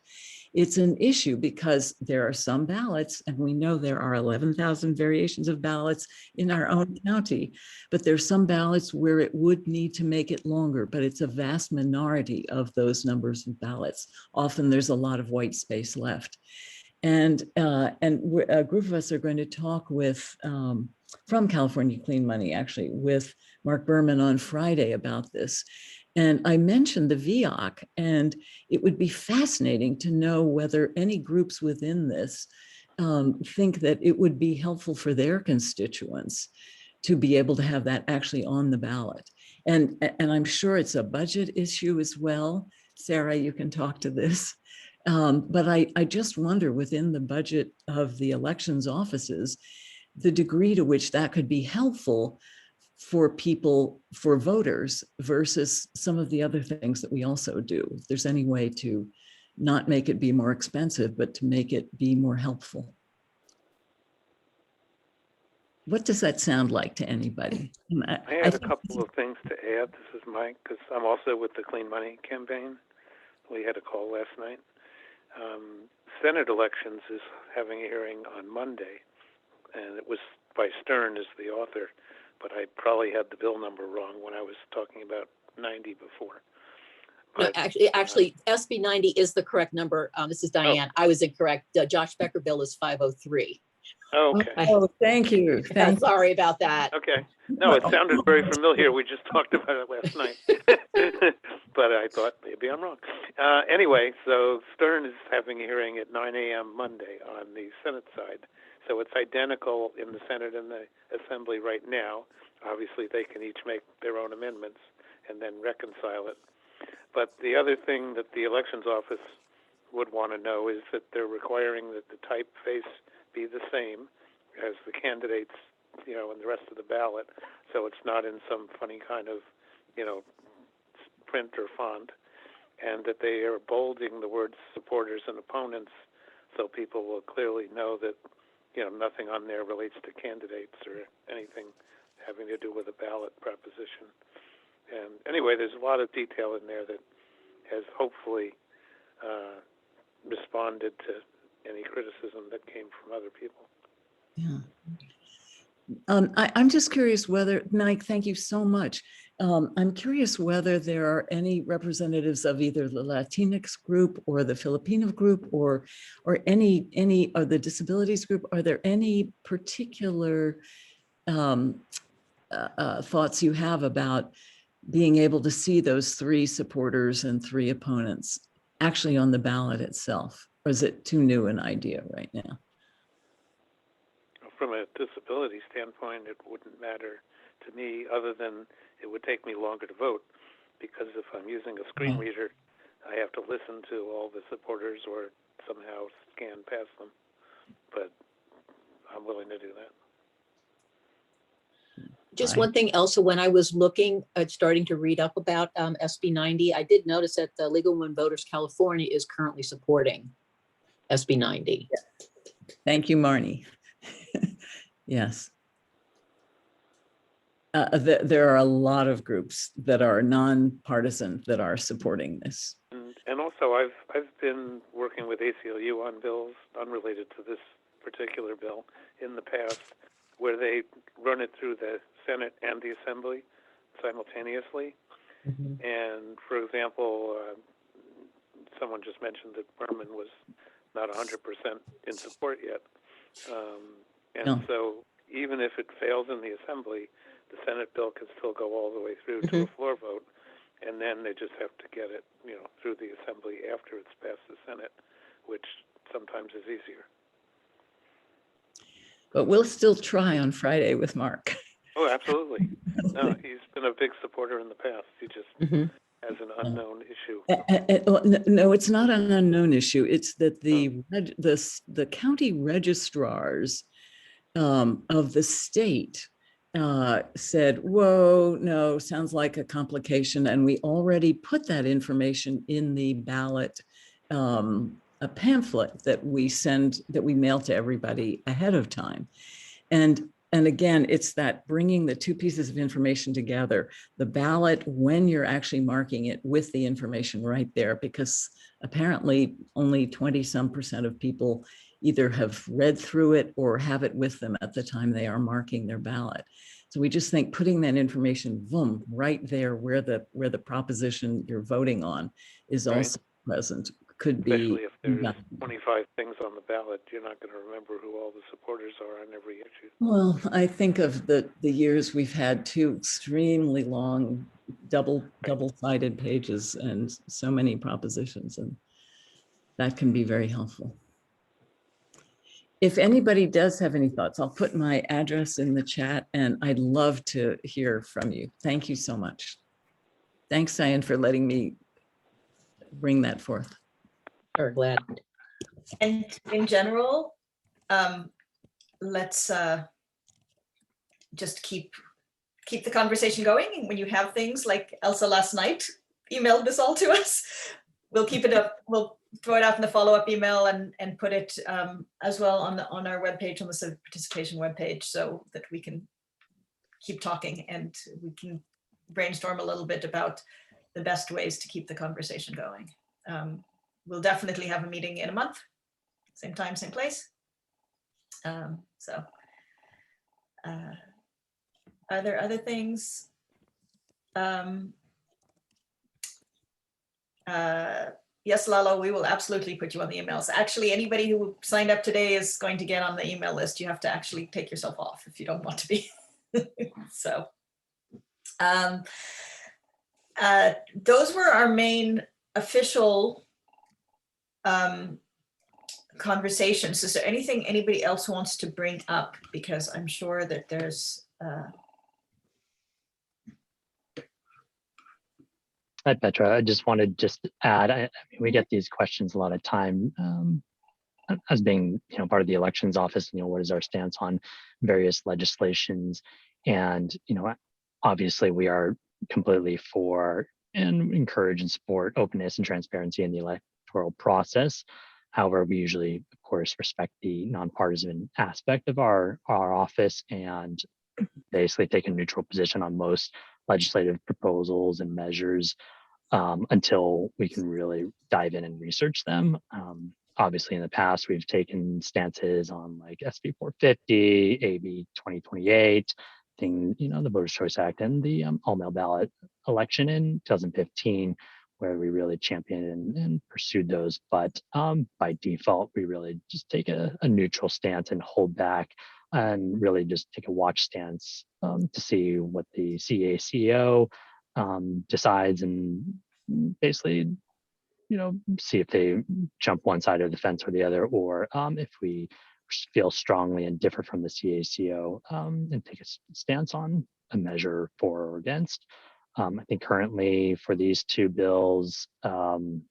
It's an issue because there are some ballots, and we know there are 11,000 variations of ballots in our own county, but there's some ballots where it would need to make it longer, but it's a vast minority of those numbers of ballots. Often there's a lot of white space left. And a group of us are going to talk with, from California Clean Money, actually, with Mark Berman on Friday about this. And I mentioned the VEOAC, and it would be fascinating to know whether any groups within this think that it would be helpful for their constituents to be able to have that actually on the ballot. And I'm sure it's a budget issue as well. Sarah, you can talk to this. But I just wonder, within the budget of the elections offices, the degree to which that could be helpful for people, for voters, versus some of the other things that we also do. If there's any way to not make it be more expensive, but to make it be more helpful. What does that sound like to anybody? I had a couple of things to add. This is Mike, because I'm also with the Clean Money campaign. We had a call last night. Senate elections is having a hearing on Monday, and it was by Stern as the author, but I probably had the bill number wrong when I was talking about 90 before. No, actually, SB 90 is the correct number. This is Diane. I was incorrect. Josh Becker bill is 503. Oh, okay. Oh, thank you. Sorry about that. Okay. No, it sounded very familiar. We just talked about it last night. But I thought maybe I'm wrong. Anyway, so Stern is having a hearing at 9 a.m. Monday on the Senate side. So it's identical in the Senate and the Assembly right now. Obviously, they can each make their own amendments and then reconcile it. But the other thing that the elections office would want to know is that they're requiring that the typeface be the same as the candidates, and the rest of the ballot. So it's not in some funny kind of, print or font, and that they are bolding the words supporters and opponents, so people will clearly know that, nothing on there relates to candidates or anything having to do with a ballot proposition. And anyway, there's a lot of detail in there that has hopefully responded to any criticism that came from other people. Yeah. I'm just curious whether, Mike, thank you so much. I'm curious whether there are any representatives of either the Latinx group or the Filipino group or any of the disabilities group. Are there any particular thoughts you have about being able to see those 3 supporters and 3 opponents actually on the ballot itself? Or is it too new an idea right now? From a disability standpoint, it wouldn't matter to me, other than it would take me longer to vote, because if I'm using a screen reader, I have to listen to all the supporters or somehow scan past them. But I'm willing to do that. Just one thing else, so when I was looking at starting to read up about SB 90, I did notice that the Legal Women Voters California is currently supporting SB 90. Thank you, Marnie. Yes. There are a lot of groups that are nonpartisan that are supporting this. And also, I've been working with ACLU on bills unrelated to this particular bill in the past, where they run it through the Senate and the Assembly simultaneously. And for example, someone just mentioned that Berman was not 100% in support yet. So even if it fails in the Assembly, the Senate bill can still go all the way through to a floor vote, and then they just have to get it, through the Assembly after it's passed the Senate, which sometimes is easier. But we'll still try on Friday with Mark. Oh, absolutely. No, he's been a big supporter in the past. He just has an unknown issue. No, it's not an unknown issue. It's that the county registrars of the state said, whoa, no, sounds like a complication. And we already put that information in the ballot, a pamphlet that we mail to everybody ahead of time. And again, it's that bringing the 2 pieces of information together, the ballot when you're actually marking it with the information right there, because apparently only 20-some% of people either have read through it or have it with them at the time they are marking their ballot. So we just think putting that information, boom, right there where the proposition you're voting on is also present, could be. Especially if there's 25 things on the ballot, you're not going to remember who all the supporters are on every issue. Well, I think of the years we've had 2 extremely long double-sided pages and so many propositions, and that can be very helpful. If anybody does have any thoughts, I'll put my address in the chat, and I'd love to hear from you. Thank you so much. Thanks, Diane, for letting me bring that forth. Sure, glad. And in general, let's just keep the conversation going. When you have things like Elsa last night emailed this all to us, we'll keep it up. We'll throw it out in the follow-up email and put it as well on our webpage, on the civic participation webpage, so that we can keep talking and we can brainstorm a little bit about the best ways to keep the conversation going. We'll definitely have a meeting in a month, same time, same place. Are there other things? Yes, Lalo, we will absolutely put you on the emails. Actually, anybody who signed up today is going to get on the email list. You have to actually take yourself off if you don't want to be. So those were our main official conversations. Is there anything anybody else wants to bring up? Because I'm sure that there's Hi, Petra. I just wanted to add, I mean, we get these questions a lot of time as being, part of the elections office, what is our stance on various legislations? And, obviously we are completely for and encourage and support openness and transparency in the electoral process. However, we usually, of course, respect the nonpartisan aspect of our office and basically take a neutral position on most legislative proposals and measures until we can really dive in and research them. Obviously, in the past, we've taken stances on like SB 450, AB 2028, the Voters' Choice Act, and the all-mail ballot election in 2015, where we really championed and pursued those. But by default, we really just take a neutral stance and hold back and really just take a watch stance to see what the CACO decides, and basically, see if they jump one side of the fence or the other, or if we feel strongly and differ from the CACO and take a stance on a measure for or against. I think currently for these two bills, 90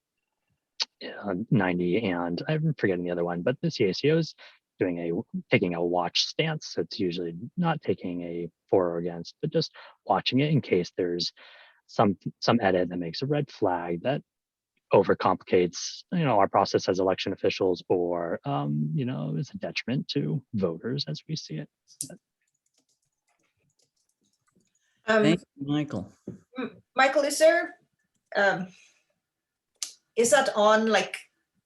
and I'm forgetting the other one, but the CACO is taking a watch stance. So it's usually not taking a for or against, but just watching it in case there's some edit that makes a red flag that overcomplicates our process as election officials, or is a detriment to voters as we see it. Thank you, Michael. Michael, is there is that on, like,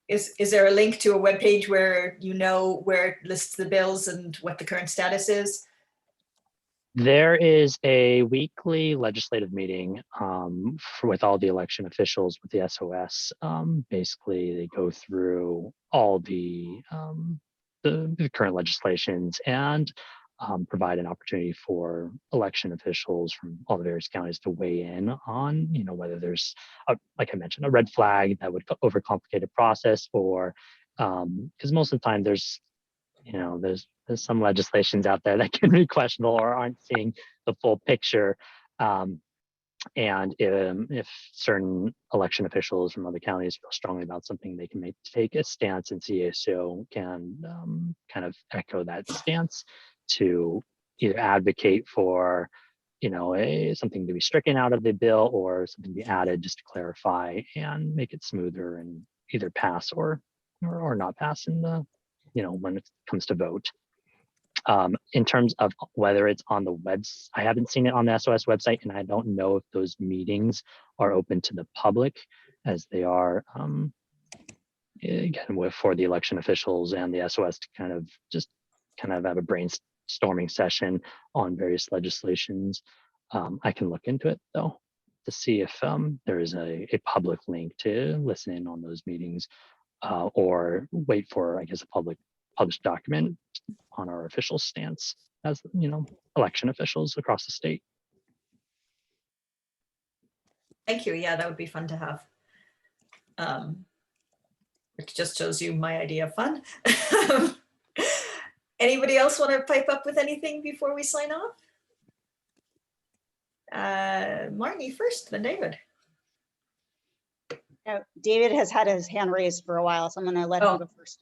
is there a link to a web page where where it lists the bills and what the current status is? There is a weekly legislative meeting with all the election officials with the SOS. Basically, they go through all the current legislations and provide an opportunity for election officials from all the various counties to weigh in on, whether there's, like I mentioned, a red flag that would overcomplicate a process, or because most of the time there's some legislations out there that can be questionable or aren't seeing the full picture. And if certain election officials from other counties feel strongly about something, they can take a stance, and CACO can kind of echo that stance to either advocate for something to be stricken out of the bill or something to be added just to clarify and make it smoother and either pass or not pass in the when it comes to vote. In terms of whether it's on the webs, I haven't seen it on the SOS website, and I don't know if those meetings are open to the public, as they are again for the election officials and the SOS to kind of have a brainstorming session on various legislations. I can look into it though to see if there is a public link to listen in on those meetings, or wait for, I guess, a published document on our official stance as election officials across the state. Thank you. Yeah, that would be fun to have. Which just shows you my idea of fun. Anybody else want to pipe up with anything before we sign off? Marnie first, then David. David has had his hand raised for a while, so I'm going to let him go first.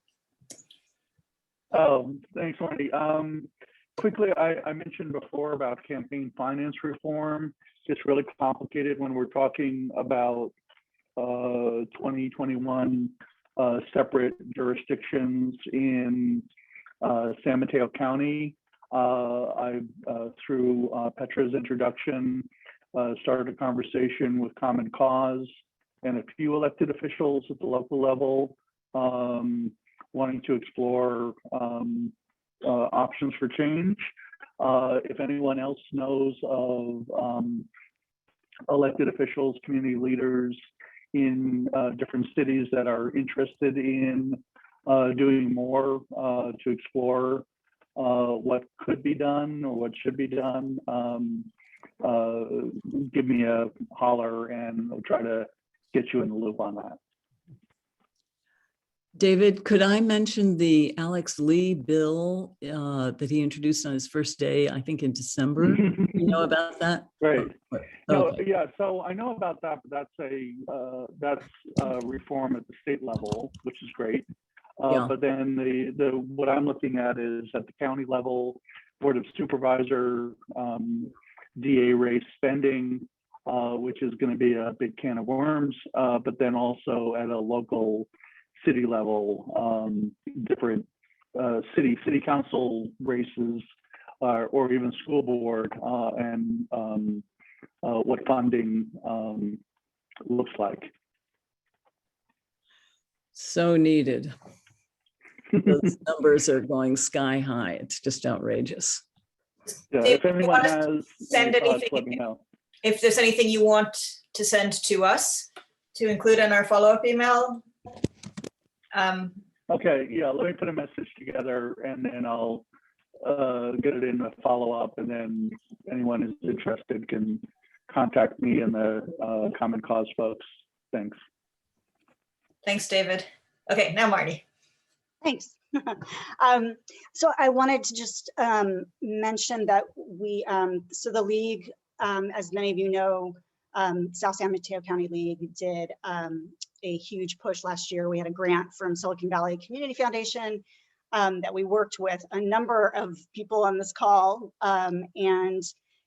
Oh, thanks, Wendy. Quickly, I mentioned before about campaign finance reform. It's really complicated when we're talking about 2021 separate jurisdictions in San Mateo County. Through Petra's introduction, started a conversation with Common Cause and a few elected officials at the local level, wanting to explore options for change. If anyone else knows of elected officials, community leaders in different cities that are interested in doing more to explore what could be done or what should be done, give me a holler and I'll try to get you in the loop on that. David, could I mention the Alex Lee bill that he introduced on his first day, I think in December? You know about that? Right. Okay. No, yeah, so I know about that, but that's a reform at the state level, which is great. But then what I'm looking at is at the county level, Board of Supervisor, DA race spending, which is going to be a big can of worms, but then also at a local city level, different city council races, or even school board, and what funding looks like. So needed. Those numbers are going sky high. It's just outrageous. Yeah, Dave, if anyone has send any thoughts, anything, let me know. If there's anything you want to send to us to include in our follow-up email. Okay, yeah, let me put a message together and then I'll get it in a follow-up, and then anyone who's interested can contact me and the Common Cause folks. Thanks. Thanks, David. Okay, now Marty. Thanks. So I wanted to just mention that we, so the League, as many of you know, South San Mateo County League did a huge push last year. We had a grant from Silicon Valley Community Foundation that we worked with a number of people on this call, and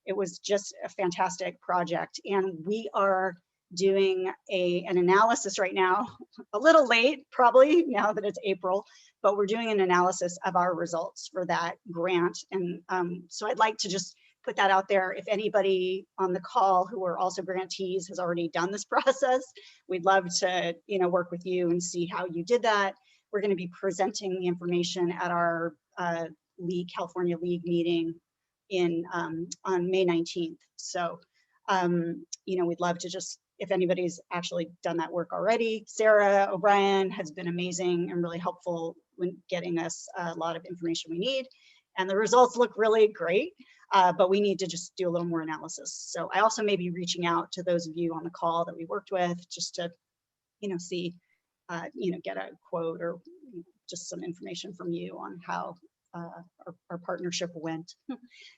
it was just a fantastic project. And we are doing an analysis right now, a little late probably now that it's April, but we're doing an analysis of our results for that grant. And so I'd like to just put that out there. If anybody on the call who are also grantees has already done this process, we'd love to, work with you and see how you did that. We're going to be presenting the information at our California League meeting on May 19th. So, we'd love to just, if anybody's actually done that work already. Sarah O'Brien has been amazing and really helpful when getting us a lot of information we need. And the results look really great, but we need to just do a little more analysis. So I also may be reaching out to those of you on the call that we worked with just to, see, get a quote or just some information from you on how our partnership went.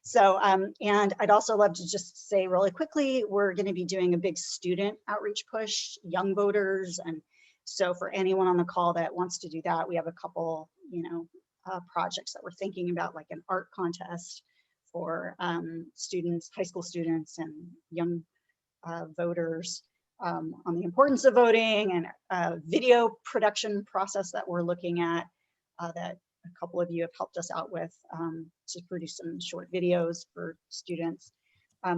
So, and I'd also love to just say really quickly, we're going to be doing a big student outreach push, young voters. And so for anyone on the call that wants to do that, we have a couple, projects that we're thinking about, like an art contest for students, high school students and young voters on the importance of voting, and a video production process that we're looking at that a couple of you have helped us out with to produce some short videos for students.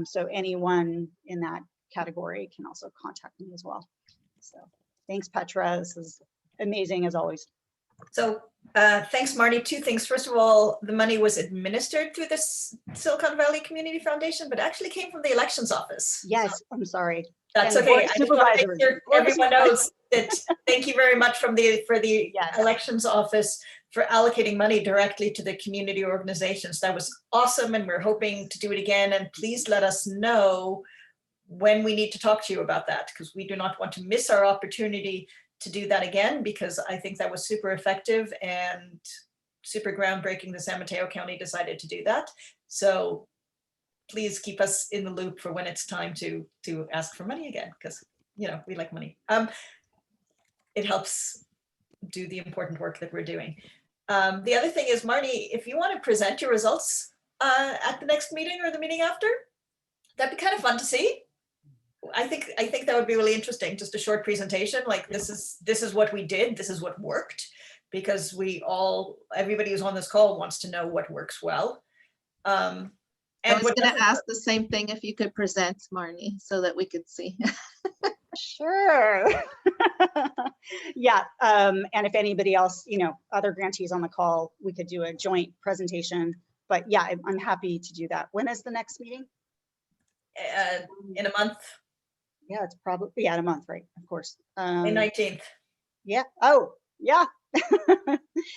So anyone in that category can also contact me as well. So thanks, Petra. This is amazing as always. So thanks, Marty. Two things. First of all, the money was administered through the Silicon Valley Community Foundation, but actually came from the elections office. Yes, so I'm sorry. That's and okay. I just want to make sure everyone knows that. Thank you very much for the yes. Elections office for allocating money directly to the community organizations. That was awesome, and we're hoping to do it again. And please let us know when we need to talk to you about that, because we do not want to miss our opportunity to do that again, because I think that was super effective and super groundbreaking. The San Mateo County decided to do that. So please keep us in the loop for when it's time to ask for money again, because we like money. It helps do the important work that we're doing. The other thing is, Marty, if you want to present your results at the next meeting or the meeting after, that'd be kind of fun to see. I think that would be really interesting. Just a short presentation, like this is what we did, this is what worked, because everybody who's on this call wants to know what works well. And I was going to ask the same thing, if you could present, Marnie, so that we could see. Sure. Yeah. And if anybody else, other grantees on the call, we could do a joint presentation. But yeah, I'm happy to do that. When is the next meeting? In a month. Yeah, it's probably in a month, right? Of course. May 19th. Yeah. Oh, yeah.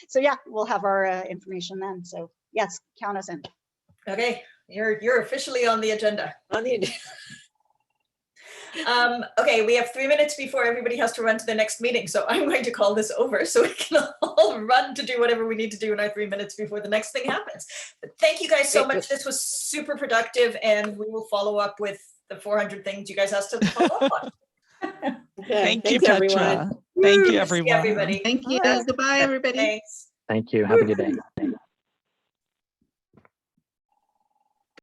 So yeah, we'll have our information then. So yes, count us in. Okay, you're officially on the agenda. Okay, we have 3 minutes before everybody has to run to the next meeting, so I'm going to call this over so we can all run to do whatever we need to do in our 3 minutes before the next thing happens. But thank you guys so much. This was super productive, and we will follow up with the 400 things you guys asked us to follow up on. Thank you, Petra. Everyone. Thank you, everyone. Everybody. Thank you. Goodbye, everybody. Thanks. Thank you. Have a good day.